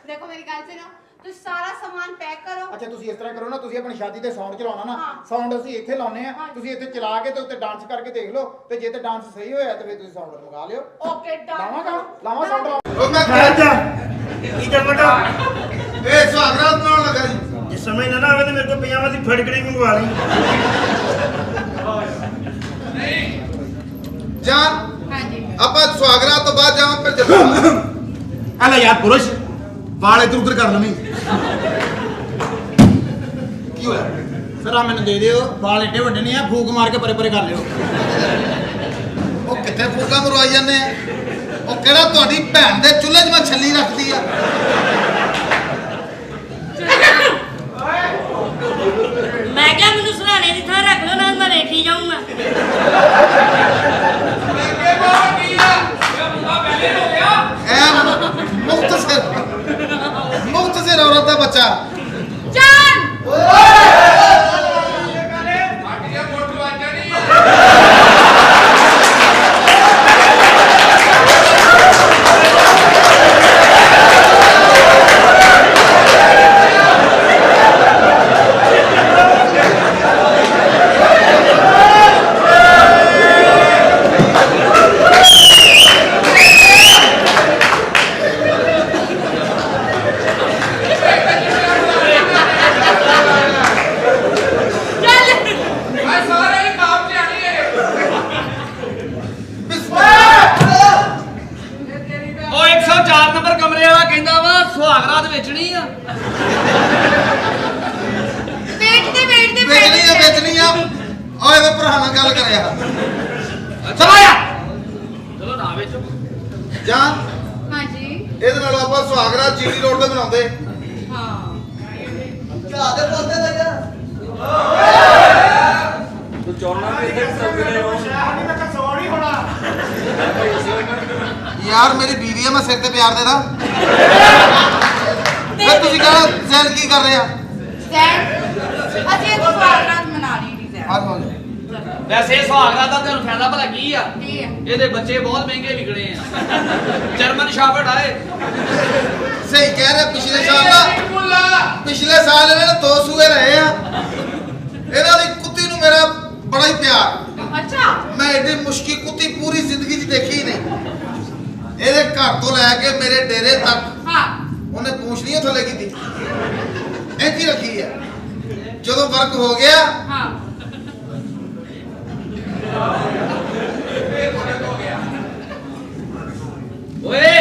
ਦੇਖੋ ਮੇਰੀ ਗੱਲ ਸੁਣੋ ਤੁਸੀਂ ਸਾਰਾ ਸਾਮਾਨ ਪੈਕ ਕਰੋ ਅੱਛਾ ਤੁਸੀਂ ਇਸ ਤਰ੍ਹਾਂ ਕਰੋ ਨਾ, ਤੁਸੀਂ ਆਪਣੀ ਸ਼ਾਦੀ ਤੇ ਸਾਊਂਡ ਚਲਾਉਣਾ ਨਾ, ਹਾਂ। ਸਾਊਂਡ ਅਸੀਂ ਇੱਥੇ ਲਾਉਨੇ ਆ, ਹਾਂ। ਤੁਸੀਂ ਇੱਥੇ ਚਲਾ ਕੇ ਤੇ ਉੱਤੇ ਡਾਂਸ ਕਰਕੇ ਦੇਖ ਲਓ, ਤੇ ਜੇ ਤੇ ਡਾਂਸ ਸਹੀ ਹੋਇਆ ਤੇ ਫਿਰ ਤੁਸੀਂ ਸਾਊਂਡ ਲਗਾ ਲਿਓ। ਓਕੇ ਲਾਵਾਂ ਸਾਊਂਡ। ਉਹ ਮੈਂ ਕੀ ਕਰ ਬਟਾ ਇਹ ਸੁਹਾਗਰਾਤ ਬਣਾਉਣ ਲੱਗਾ ਜੀ। ਜੇ ਸਮਝ ਨਾ ਆਵੇ ਤੇ ਮੇਰੇ ਕੋਲ ਪਜਾਮਾ ਦੀ ਫੜਕੜੀ ਮੰਗਵਾ ਲਈ। ਜਾਨ ਹਾਂਜੀ ਆਪਾਂ ਸੁਹਾਗਰਾਤ ਤੋਂ ਬਾਅਦ ਜਾਵਾਂ ਫਿਰ ਜੱਫਾ। ਆ ਲੈ ਯਾਰ ਪੁਰਸ਼ ਵਾਲ ਇਧਰ ਉਧਰ ਕਰ ਲਵੀਂ। ਕੀ ਹੋਇਆ? ਸਰ ਆ ਮੈਨੂੰ ਦੇ ਦਿਓ, ਵਾਲ ਏਡੇ ਵੱਡੇ ਨਹੀਂ ਆ, ਫੂਕ ਮਾਰ ਕੇ ਪਰੇ ਪਰੇ ਕਰ ਲਿਓ। ਉਹ ਕਿੱਥੇ ਫੂਕਾਂ ਮਰਵਾਈ ਜਾਂਦੇ ਆ? ਉਹ ਕਿਹੜਾ ਤੁਹਾਡੀ ਭੈਣ ਦੇ ਚੁੱਲ੍ਹੇ 'ਚ ਮੈਂ ਛੱਲੀ ਰੱਖਦੀ ਆ? ਮੈਂ ਕਿਹਾ ਮੈਨੂੰ ਸਰਾਣੇ ਦੀ ਥਾਂ ਰੱਖ ਲਓ, ਨਾਲ ਮੈਂ ਵੇਖੀ ਜਾਊਂਗਾ। ਐ ਮੁਖਤਸਰ ਔਰਤ ਦਾ ਬੱਚਾ। ਜਾਨ ਉਹ 104 ਨੰਬਰ ਕਮਰੇ ਵਾਲਾ ਕਹਿੰਦਾ ਵਾ ਸੁਹਾਗਰਾਤ ਵੇਚਣੀ ਆ। ਵੇਚਣੀ ਆ। ਓਏ ਇਹਦੇ ਭਰਾ ਨਾਲ ਗੱਲ ਕਰਿਆ। ਚਲੋ ਨਾ ਵੇਚੋ। ਜਾਨ ਹਾਂਜੀ ਇਹਦੇ ਨਾਲ ਆਪਾਂ ਸੁਹਾਗਰਾਤ ਜੀਟੀ ਰੋਡ ਤੇ ਬਣਾਉਂਦੇ। ਹਾਂ ਚਾਹ ਦੇ ਪੌਦੇ ਲੱਗਾ। ਤੂੰ ਚੋਣਾ ਵੀ ਇੱਥੇ ਸੱਜਣੇ ਹੋ। ਯਾਰ ਮੇਰੀ ਬੀਵੀ ਆ, ਮੈਂ ਸਿਰ ਤੇ ਪਿਆਰ ਦੇਦਾ। ਫਿਰ ਤੁਸੀਂ ਕਹੋ ਜ਼ੈਨ ਕੀ ਕਰ ਰਿਹਾ? ਅਸੀਂ ਇਹ ਸੁਹਾਗਰਾਤ ਮਨਾ ਲਈ ਨਹੀਂ ਜ਼ੈਨ ਆ ਕੌਣ? ਵੈਸੇ ਸੁਹਾਗਰਾਤ ਦਾ ਤੁਹਾਨੂੰ ਫਾਇਦਾ ਭਲਾ ਕੀ ਆ? ਕੀ ਹੈ ਇਹਦੇ ਬੱਚੇ ਬਹੁਤ ਮਹਿੰਗੇ ਵਿਕਣੇ ਆ। ਜਰਮਨ ਸ਼ਾਫਟ ਆਏ। ਸਹੀ ਕਹਿ ਰਿਹਾ। ਪਿਛਲੇ ਸਾਲ ਇਹਨਾਂ ਨੇ 2 ਸੂਏ ਰਹੇ ਆ। ਇਹਨਾਂ ਦੀ ਕੁੱਤੀ ਨੂੰ ਮੇਰਾ ਬੜਾ ਹੀ ਪਿਆਰ। ਅੱਛਾ ਮੈਂ ਐਡੀ ਮੁਸ਼ਕਿਲ ਕੁੱਤੀ ਪੂਰੀ ਜ਼ਿੰਦਗੀ 'ਚ ਦੇਖੀ ਨਹੀਂ। ਇਹਦੇ ਘਰ ਤੋਂ ਲੈ ਕੇ ਮੇਰੇ ਡੇਰੇ ਤੱਕ ਹਾਂ ਉਹਨੇ ਪੂਛ ਨਹੀਂ ਥੱਲੇ ਕੀਤੀ, ਇੰਝ ਹੀ ਰੱਖੀ ਹੈ। ਜਦੋਂ ਵਰਕ ਹੋ ਗਿਆ ਹਾਂ ਓਏ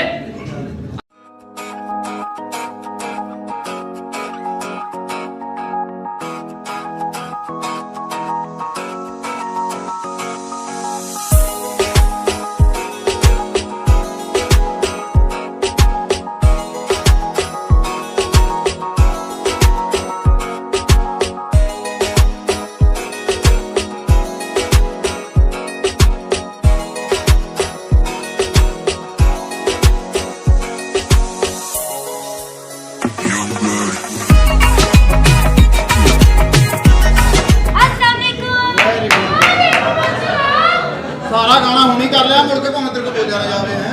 ਸਾਰਾ ਗਾਣਾ ਹੁਣੀ ਕਰ ਲਿਆ, ਮੁੜ ਕੇ ਭਾਵੇਂ ਤੇਰੇ ਕੋਲ ਬੋਲਿਆ ਨਾ ਜਾਵੇ ਹੈ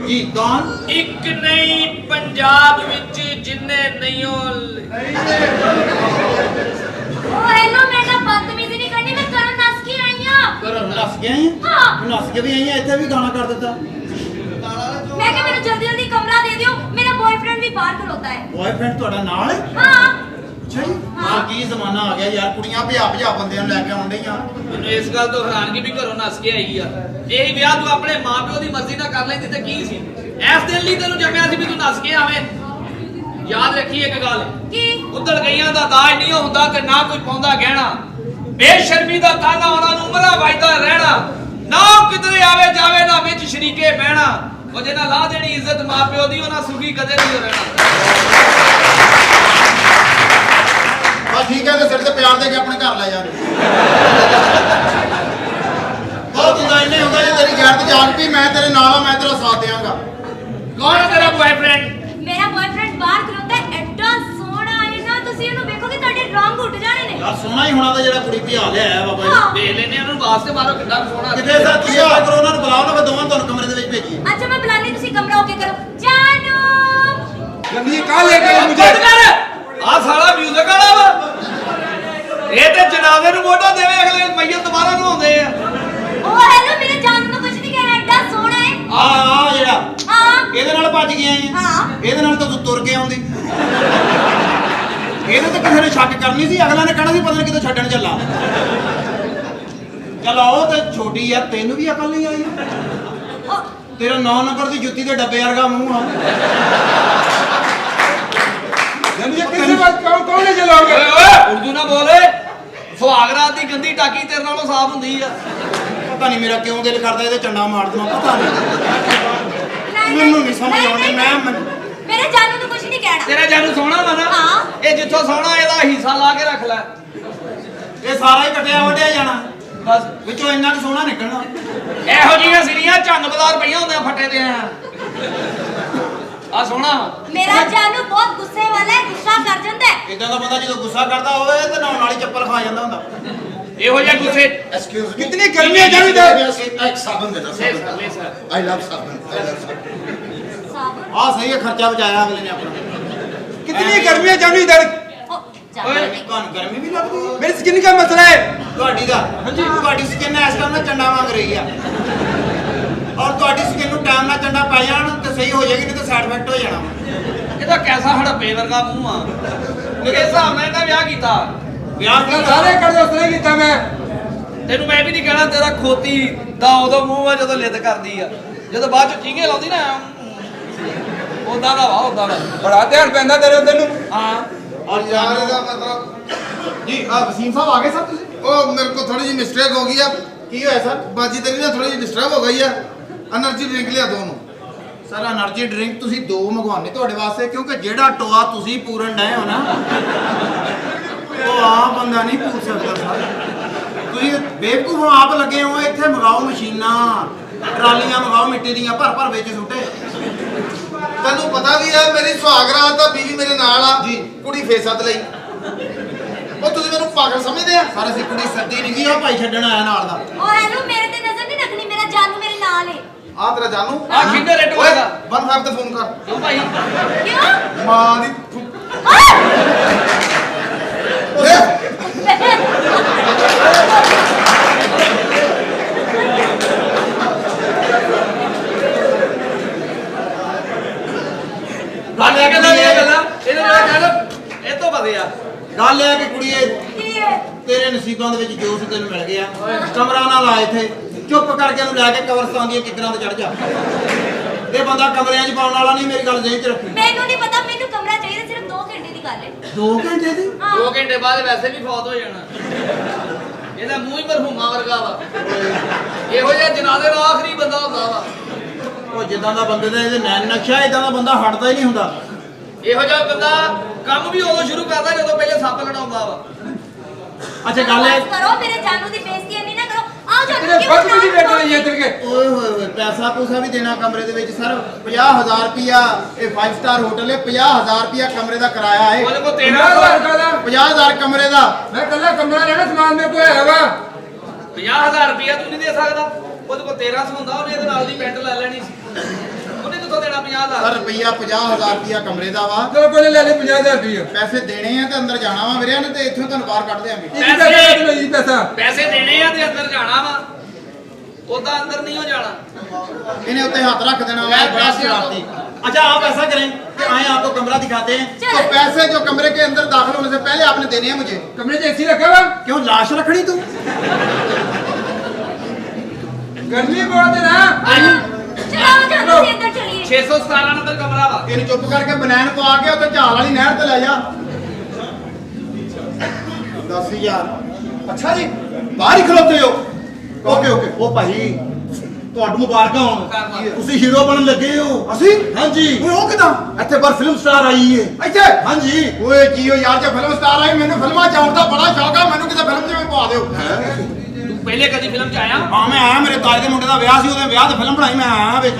ਜੀ। ਕੌਣ? ਇੱਕ ਨਹੀਂ ਪੰਜਾਬ ਵਿੱਚ ਜਿੰਨੇ ਨਹੀਂ ਉਹ ਹੈਲੋ, ਮੈਂ ਤਾਂ ਬਦਤਮੀਜ਼ੀ ਨਹੀਂ ਕਰਨੀ, ਮੈਂ ਕਰਨ ਨੱਸ ਕੇ ਆਈ ਆ। ਘਰੋਂ ਨੱਸ ਕੇ ਆਈ ਆ? ਹਾਂ। ਨੱਸ ਕੇ ਵੀ ਆਈ ਆ, ਇੱਥੇ ਵੀ ਗਾਣਾ ਕਰ ਦਿੱਤਾ। मैं क्या मेरे जल्दी जल्दी कमरा दे दियो, मेरा बॉयफ्रेंड भी बाहर खलोता है। ਬॉयਫ੍ਰੈਂਡ ਤੁਹਾਡਾ ਨਾਲ ਹੈ? हाँ ਅੱਛਾ ਜੀ। ਆ ਕੀ ਜ਼ਮਾਨਾ ਆ ਗਿਆ ਯਾਰ, ਕੁੜੀਆਂ ਭਜਾ ਭਜਾ ਬੰਦਿਆਂ ਨੂੰ ਲੈ ਕੇ ਆਉਣ ਡਈਆਂ। ਮੈਨੂੰ ਇਸ ਗੱਲ ਤੋਂ ਹੈਰਾਨਗੀ ਵੀ ਘਰੋਂ ਨੱਸ ਕੇ ਆਈ ਆ। ਇਹੀ ਵਿਆਹ ਤੂੰ ਆਪਣੇ ਮਾਪਿਓ ਦੀ ਮਰਜ਼ੀ ਨਾਲ ਕਰ ਲੈਂਦੀ ਤੇ ਕੀ ਸੀ? ਇਸ ਦਿਨ ਲਈ ਤੈਨੂੰ ਜੰਮਿਆ ਸੀ ਵੀ ਤੂੰ ਨੱਸ ਕੇ ਆਵੇਂ। ਯਾਦ ਰੱਖੀ ਇੱਕ ਗੱਲ, की ਉੱਧੜ ਗਈਆਂ ਦਾ ਦਾਜ ਨਹੀਂ ਹੁੰਦਾ ਤੇ ਨਾ ਕੋਈ ਪਾਉਂਦਾ ਗਹਿਣਾ। ਬੇਸ਼ਰਮੀ ਦਾ ਤਾਨਾ ਉਹਨਾਂ ਨੂੰ ਉਮਰਾਂ ਵੱਜਦਾ ਰਹਿਣਾ। ਨਾ ਉਹ ਕਿਧਰੇ ਆਵੇ ਜਾਵੇ ਨਾ ਵਿੱਚ ਸ਼ਰੀਕੇ ਬਹਿਣਾ। ਉਹ ਜਿਹਨਾਂ ਲਾ ਦੇਣੀ ਇੱਜ਼ਤ ਮਾਪਿਓ ਦੀ, ਉਹਨਾਂ ਸੁਖੀ ਕਦੇ ਨਹੀਂ ਰਹਿਣਾ। ਬਸ ਠੀਕ ਹੈ, ਤੇ ਸਿਰ ਤੇ ਪਿਆਰ ਦੇ ਕੇ ਆਪਣੇ ਘਰ ਲੈ ਜਾ। ਬਹੁਤ ਹੁੰਦਾ ਇੰਨੇ ਹੁੰਦਾ ਜੇ ਤੇਰੀ ਗੈਰਤ ਜਾਗ ਪਈ, ਮੈਂ ਤੇਰੇ ਨਾਲ ਆ, ਮੈਂ ਤੇਰਾ ਸਾਥ ਦੇਵਾਂਗਾ। ਕੌਣ ਹੈ ਤੇਰਾ ਬॉयਫ੍ਰੈਂਡ? मेरा बॉयफ्रेंड बाहर खलोता है, एड्डा सोहना है ना, तुसी ਉਹਨੂੰ ਵੇਖੋਗੇ ਤੁਹਾਡੇ ਰੰਗ ਉੱਡ ਜਾਣੇ ਨੇ। ਯਾਰ ਸੋਹਣਾ ਹੀ ਹੋਣਾ ਤਾਂ ਜਿਹੜਾ ਕੁੜੀ ਭਜਾ ਲਿਆ ਹੈ ਬਾਬਾ ਜੀ। ਹਾਂ। ਵੇਖ ਲੈਨੇ ਉਹਨਾਂ ਨੂੰ ਵਾਸਤੇ ਮਾਰੋ ਕਿੱਡਾ ਸੋਹਣਾ। ਕਿਤੇ ਸਰ ਤੁਸੀਂ ਆ ਕਰੋ, ਉਹਨਾਂ ਨੂੰ ਬੁਲਾਓ ਨਾ, ਮੈਂ ਦੋਵਾਂ ਤੁਹਾਨੂੰ ਕਮਰੇ ਦੇ ਵਿੱਚ ਭੇਜੀਏ। अच्छा मैं बुलानी, तुसी कमरा ओके करो। जानू गंदी कहाँ ले गए मुझे? ਬੰਦ ਕਰ। ਆਹ ਸਾਲਾ ਮਿਊਜ਼ਿਕ ਵਾਲਾ ਵਾ। ਇਹ ਤੇ ਜਨਾਜ਼ੇ ਨੂੰ ਮੋਢਾ ਦੇਵੇ, ਅਗਲੇ ਮਈਅਤ ਦੁਬਾਰਾ ਨਵਾਉਂਦੇ ਆ। ओ हेलो, मेरे जानू ਨੂੰ ਕੁਝ ਨਹੀਂ ਕਹਿਣਾ, ਐਡਾ ਸੋਹਣਾ ਹੈ। ਆ ਜਿਹੜਾ हाँ ਇਹਦੇ ਨਾਲ ਭੱਜ ਗਿਆ ਹੈ। हाँ ਇਹਦੇ ਨਾਲ ਤਾਂ ਤੂੰ ਤੁਰ ਕੇ ਆਉਂਦੀ। ਇਹਨੇ ਤਾਂ ਕਿਸੇ ਨੇ ਸ਼ੱਕ ਕਰਨੀ ਸੀ, ਅਗਲਾ ਨੇ ਕਹਿਣਾ ਸੀ ਪਤਾ ਨਹੀਂ ਕਿਤੇ ਛੱਡਣ ਚੱਲਾ। ਚੱਲ ਉਹ ਤੇ ਛੋਟੀ ਆ, ਤੈਨੂੰ ਵੀ ਅਕਲ ਨਹੀਂ ਆਈ। ओ ਤੇਰਾ 9 ਨੰਬਰ ਦੀ ਜੁੱਤੀ ਦੇ ਡੱਬੇ ਵਰਗਾ ਮੂੰਹ ਆ। गंदी किसी बात कौन ले चलोगे? ਓਏ ਓਏ ਉਰਦੂ ਨਾ ਬੋਲੇ। ਸੁਹਾਗਰਾਤ ਦੀ ਗੰਦੀ ਟਾਕੀ ਤੇਰੇ ਨਾਲੋਂ ਸਾਫ਼ ਹੁੰਦੀ ਆ। ਪਤਾ ਨਹੀਂ ਮੇਰਾ ਕਿਉਂ ਦਿਲ ਕਰਦਾ ਇਹਦੇ ਚੰਡਾ ਮਾਰ ਦੇਵਾਂ, ਪਤਾ ਨਹੀਂ। नहीं, ਮੈਨੂੰ ਨਹੀਂ नहीं, ਸਮਝ नहीं, ਆਉਂਦੀ। नहीं, ਮੈਂ मेरे जानू ਨੂੰ ਕੁਝ ਨਹੀਂ ਕਹਿਣਾ। ਤੇਰਾ ਜਾਨੂ ਸੋਹਣਾ ਵਾ ਨਾ? ਹਾਂ। ਇਹ ਜਿੱਥੋਂ ਸੋਹਣਾ ਇਹਦਾ ਹਿੱਸਾ ਲਾ ਕੇ ਰੱਖ ਲੈ। ਇਹ ਸਾਰਾ ਹੀ ਕੱਟਿਆ ਵੱਢਿਆ ਜਾਣਾ, ਬਸ ਵਿੱਚੋਂ ਇੰਨਾ ਕੁ ਸੋਹਣਾ ਨਿਕਲਣਾ। ਇਹੋ ਜਿਹੀਆਂ ਸਿਰੀਆਂ ਝੰਗ ਬਜ਼ਾਰ ਪਈਆਂ ਹੁੰਦੀਆਂ ਫੱਟੇ ਤੇ ਆ ਸੋਹਣਾ ਵਾ। ਮੇਰਾ जानू ਬਹੁਤ ਗੁੱਸੇ ਵਾਲਾ ਹੈ, ਗੁੱਸਾ ਕਰ ਜਾਂਦਾ ਹੈ। ਇਦਾਂ ਦਾ ਬੰਦਾ ਜਦੋਂ ਗੁੱਸਾ ਕਰਦਾ ਹੋਵੇ ਤੇ ਨਹਾਉਣ ਵਾਲੀ ਚੱਪਲ ਖਾ ਜਾਂਦਾ ਹੁੰਦਾ। ਇਹੋ ਜਿਹਾ ਗੁੱਸੇ ਐਕਸਕਿਊਜ਼ ਮੀ, कितनी गर्मी है जावेद? ਇੱਕ ਸਾਬਣ ਦੇ ਦੋ। ਲੈ ਸਰ। ਆਈ ਲਵ ਸਾਬਣ, ਆਈ ਲਵ ਸਾਬਣ। ਸਾਬਣ ਆਹ ਸਹੀ ਹੈ, ਖਰਚਾ ਬਚਾਇਆ ਅਗਲੇ ਨੇ ਆਪਣਾ। कितनी गर्मी है जावेद इधर? ਉਹ जानू ਓਏ ਤੁਹਾਨੂੰ ਗਰਮੀ ਵੀ ਲੱਗਦੀ ਹੈ? मेरी स्किन का मसला है। ਤੁਹਾਡੀ ਦਾ ਹਾਂਜੀ, ਤੁਹਾਡੀ ਸਕਿਨ ਇਸ ਟਾਈਮ ਨਾਲ ਚੰਡਾ ਮੰਗ ਰਹੀ ਆ। ਔਰ ਤੁਹਾਡੀ ਸਕਿਨ ਨੂੰ ਟਾਈਮ ਨਾਲ ਚੰਡਾ ਪੈ ਜਾਣ ਤੇ ਸਹੀ ਹੋ ਜਾਏਗੀ, ਨਹੀਂ ਤਾਂ ਸਾਈਡ ਇਫੈਕਟ ਹੋ ਜਾਣਾ। ਇਹਦਾ ਕੈਸਾ ਹੜੱਪੇ ਵਰਗਾ ਮੂੰਹ ਆ। ਕਿਸ ਹਿਸਾਬ ਨਾਲ ਇਹਦਾ ਵਿਆਹ ਕੀਤਾ? ਵਿਆਹ ना सारे कर दो उसने की था मैं। ਤੈਨੂੰ ਮੈਂ ਵੀ ਨਹੀਂ ਕਹਿਣਾ, ਤੇਰਾ ਖੋਤੀ ਦਾ ਉਦੋਂ ਮੂੰਹ ਆ ਜਦੋਂ ਲਿੱਦ ਕਰਦੀ ਆ, ਜਦੋਂ ਬਾਅਦ ਚ ਚੀਂਗੇ ਲਾਉਂਦੀ ਨਾ ਉਦਾਂ ਦਾ ਵਾ, ਉਦਾਂ ਦਾ। बड़ा ध्यान पैंदा तेरे उधर नु। ਹਾਂ ਔਰ ਯਾਰ ਇਹਦਾ ਮਤਲਬ ਜੀ ਵਸੀਮ ਸਾਹਿਬ ਆ ਗਏ ਸਰ ਤੁਸੀਂ? ਉਹ ਮੇਰੇ ਕੋ ਥੋੜੀ ਜਿਹੀ ਮਿਸਟੇਕ ਹੋ ਗਈ ਆ। ਕੀ ਹੋਇਆ ਸਰ? ਬਾਜੀ ਤੇਰੀ ਨਾ ਥੋੜੀ ਜਿਹੀ ਡਿਸਟਰਬ ਹੋ ਗਈ ਆ। એનર્ਜੀ ਡਰਿੰਕ ਲਿਆ ਦੋ ਨੂੰ। ਸਰ એનર્ਜੀ ਡਰਿੰਕ ਤੁਸੀਂ 2 ਮੰਗਵਾਉਣੇ ਤੁਹਾਡੇ ਵਾਸਤੇ, ਕਿਉਂਕਿ ਜਿਹੜਾ ਟੋਆ ਤੁਸੀਂ ਪੂਰਨ ਡਏ ਹੋ ਨਾ, ਉਹ ਆਮ ਬੰਦਾ ਨਹੀਂ ਪੂਰ ਸਕਦਾ ਸਰ। ਤੁਸੀਂ ਬੇਵਕੂਫ ਆਪ ਲੱਗੇ ਹੋ। ਇੱਥੇ ਮੰਗਾਓ ਮਸ਼ੀਨਾਂ, ਟਰਾਲੀਆਂ ਮੰਗਾਓ ਮਿੱਟੀ ਦੀਆਂ, ਭਰ ਭਰ ਵਿੱਚ ਸੁੱਟੇ। ਤੈਨੂੰ ਪਤਾ ਵੀ ਆ ਮੇਰੀ ਸੁਹਾਗਰਾਤ ਦਾ ਬੀਵੀ ਮੇਰੇ ਨਾਲ ਆ ਜੀ। ਕੁੜੀ ਫੇਰ ਸੱਦ ਲਈ। ਉਹ ਤੁਸੀਂ ਮੈਨੂੰ ਪਾਗਲ ਸਮਝਦੇ ਆ? ਸਰ ਅਸੀਂ ਕੁੜੀ ਸੱਦੀ ਨਹੀਂ ਗਈ, ਉਹ ਭਾਈ ਛੱਡਣ ਆਇਆ ਨਾਲ ਦਾ। ਉਹ ਹੈਲੋ, ਮੇਰੇ ਤੇ ਨਜ਼ਰ ਨਹੀਂ ਰੱਖਣੀ, ਮੇਰਾ जानू ਮੇਰੇ ਨਾਲ ਹੈ। ਆ ਤੇਰਾ ਜਾਨੂ ਆ ਕਿੰਨੇ ਰੇਟ ਓਏ ਹੋਏਗਾ? 15 ਤੇ ਫੋਨ ਕਰ। ਕਿਉਂ ਭਾਈ? ਕਿਉਂ ਮਾਂ ਦੀ ਓਏ ਗੱਲ ਇਹ ਗੱਲਾਂ ਇਹਦੇ ਨਾਲ ਕਹਿ ਇਹ ਤੋਂ ਵਧਿਆ। ਗੱਲ ਇਹ ਹੈ ਕਿ ਕੁੜੀਏ, ਕੀ ਹੈ? ਤੇਰੇ ਨਸੀਬਾਂ ਦੇ ਵਿੱਚ ਜੋ ਸੀ ਤੈਨੂੰ ਮਿਲ ਗਿਆ। ਕਮਰਾ ਨਾ ਲਾ ਇੱਥੇ, ਚੁੱਪ ਕਰਕੇ ਇਹਨੂੰ ਲੈ ਕੇ ਕਬਰਸਤਾਨ ਦੀਆਂ ਕਿਕਰਾਂ ਤੇ ਚੜ ਜਾ। ਇਹ ਬੰਦਾ ਕਮਰਿਆਂ 'ਚ ਪਾਉਣ ਵਾਲਾ ਨਹੀਂ, ਮੇਰੀ ਗੱਲ ਜ਼ਹਿਨ 'ਚ ਰੱਖੀ। ਮੈਨੂੰ ਨਹੀਂ ਪਤਾ, ਮੈਨੂੰ ਕਮਰਾ ਚਾਹੀਦਾ, ਸਿਰਫ 2 ਘੰਟੇ ਦੀ ਗੱਲ ਹੈ। 2 ਘੰਟੇ ਦੀ? ਹਾਂ 2 ਘੰਟੇ ਬਾਅਦ ਵੈਸੇ ਵੀ ਫੌਤ ਹੋ ਜਾਣਾ। ਇਹਦਾ ਮੂੰਹ ਹੀ ਮਰਹੂਮਾ ਵਰਗਾ ਵਾ। ਇਹੋ ਜਿਹਾ ਜਨਾਜ਼ੇ ਦਾ ਆਖਰੀ ਬੰਦਾ ਹੁੰਦਾ ਵਾ। ਉਹ ਜਿੱਦਾਂ ਦਾ ਬੰਦੇ ਦਾ ਇਹਦੇ ਨੈਣ ਨਕਸ਼ਾ, ਇਦਾਂ ਦਾ ਬੰਦਾ ਹਟਦਾ ਹੀ ਨਹੀਂ ਹੁੰਦਾ। ਇਹੋ ਜਿਹਾ ਬੰਦਾ ਕੰਮ ਵੀ ਉਦੋਂ ਸ਼ੁਰੂ ਕਰਦਾ ਜਦੋਂ ਪਹਿਲੇ ਸੱਪ ਲੜਾਉਂਦਾ ਵਾ। ਅੱਛਾ ਗੱਲ ਇਹ, ਬਸ ਕਰੋ, ਮੇਰੇ जानू ਦੀ ਬੇਇੱਜ਼ਤੀ ਇੰਨੀ ਨਾ ਕਰੋ। ਆਓ जानू तेरे बस भी नहीं बैठे ये तेरे के। ਓਏ ਹੋਏ ਹੋਏ, ਪੈਸਾ ਪੂਸਾ ਵੀ ਦੇਣਾ ਕਮਰੇ ਦੇ ਵਿੱਚ ਸਰ। 50,000 ਰੁਪਿਆ ਇਹ 5 ਸਟਾਰ ਹੋਟਲ ਹੈ। 50,000 ਰੁਪਿਆ ਕਮਰੇ ਦਾ ਕਿਰਾਇਆ ਹੈ। ਉਹਦੇ ਕੋਲ 13,000 13 का था। 50,000 ਕਮਰੇ ਦਾ। मैं कल कमरा लेना सामान में कोई है वा। 50,000 ਰੁਪਇਆ ਤੂੰ ਨਹੀਂ ਦੇ ਸਕਦਾ? ਉਹਦੇ ਕੋਲ 1300 ਹੁੰਦਾ, ਉਹਨੇ ਇਹਦੇ ਨਾਲ ਦੀ ਪੈਂਟ ਲੈ ਲੈਣੀ ਸੀ। ਉਹਨੇ ਕਿੱਥੋਂ ਦੇਣਾ 50,000? ਸਰ ਰੁਪਈਆ 50,000 ਰੁਪਈਆ ਕਮਰੇ ਦਾ ਵਾ। ਚਲੋ ਕੋਈ ਲੈ ਲੈ 50,000 ਰੁਪਏ ਪੈਸੇ ਦੇਣੇ ਆ ਤੇ ਅੰਦਰ ਜਾਣਾ ਵਾ ਵੀਰੇ ਨੇ, ਤੇ ਇੱਥੋਂ ਤੁਹਾਨੂੰ ਬਾਹਰ ਕੱਢ ਦਿਆਂਗੇ। ਪੈਸੇ ਦੇਣੇ ਆ ਤੇ ਅੰਦਰ ਜਾਣਾ ਵਾ, ਉਹਦਾ ਅੰਦਰ ਨਹੀਂ ਹੋ ਜਾਣਾ। ਇਹਨੇ ਉੱਤੇ ਹੱਥ ਰੱਖ ਦੇਣਾ ਵਾ, ਬੜਾ ਸ਼ਰਾਰਤੀ। अच्छा आप ऐसा करें कि आए आपको कमरा दिखाते हैं। तो पैसे जो कमरे के अंदर दाखिल होने से पहले आपने देने हैं मुझे। कमरे में एसी रखा हुआ? क्यों लाश रखनी तू? गर्मी बहुत है ना। ਚਲੋ ਤੁਸੀਂ ਅੰਦਰ ਚਲੀਏ। 617 ਨੰਬਰ ਕਮਰਾ ਵਾ। ਇਹਨੂੰ ਚੁੱਪ ਕਰਕੇ ਬਨੈਣ ਪਵਾ ਕੇ ਉੱਥੇ ਝਾਲ ਵਾਲੀ ਨਹਿਰ ਤੇ ਲੈ ਜਾ। 10,000। अच्छा जी बाहर ही खलोते हो? ओके ओके ओ भाई ਤੁਹਾਨੂੰ ਮੁਬਾਰਕਾਂ ਹੋਣ, ਤੁਸੀਂ ਹੀਰੋ ਬਣਨ ਲੱਗੇ ਹੋ। ਅਸੀਂ? ਹਾਂਜੀ। ਓਏ ਉਹ ਕਿਦਾਂ? ਇੱਥੇ ਬਾਹਰ ਫਿਲਮ ਸਟਾਰ ਆਈ ਹੈ। ਇੱਥੇ? ਹਾਂਜੀ। ਓਏ ਜੀਓ ਯਾਰ, ਜੇ ਫਿਲਮ ਸਟਾਰ ਆਈ, ਮੈਨੂੰ ਫਿਲਮਾਂ ਚ ਆਉਣ ਦਾ ਬੜਾ ਸ਼ੌਕ ਆ, ਮੈਨੂੰ ਕਿਤੇ ਫਿਲਮ 'ਚ ਵੀ ਪਵਾ ਦਿਓ। ਤੂੰ ਪਹਿਲੇ ਕਦੀ ਫਿਲਮ 'ਚ ਆਇਆ? ਹਾਂ ਮੈਂ ਆਇਆ, ਮੇਰੇ ਤਾਏ ਦੇ ਮੁੰਡੇ ਦਾ ਵਿਆਹ ਸੀ, ਉਹਦੇ ਵਿਆਹ ਤੇ ਫਿਲਮ ਬਣਾਈ, ਮੈਂ ਆਇਆ ਵਿੱਚ।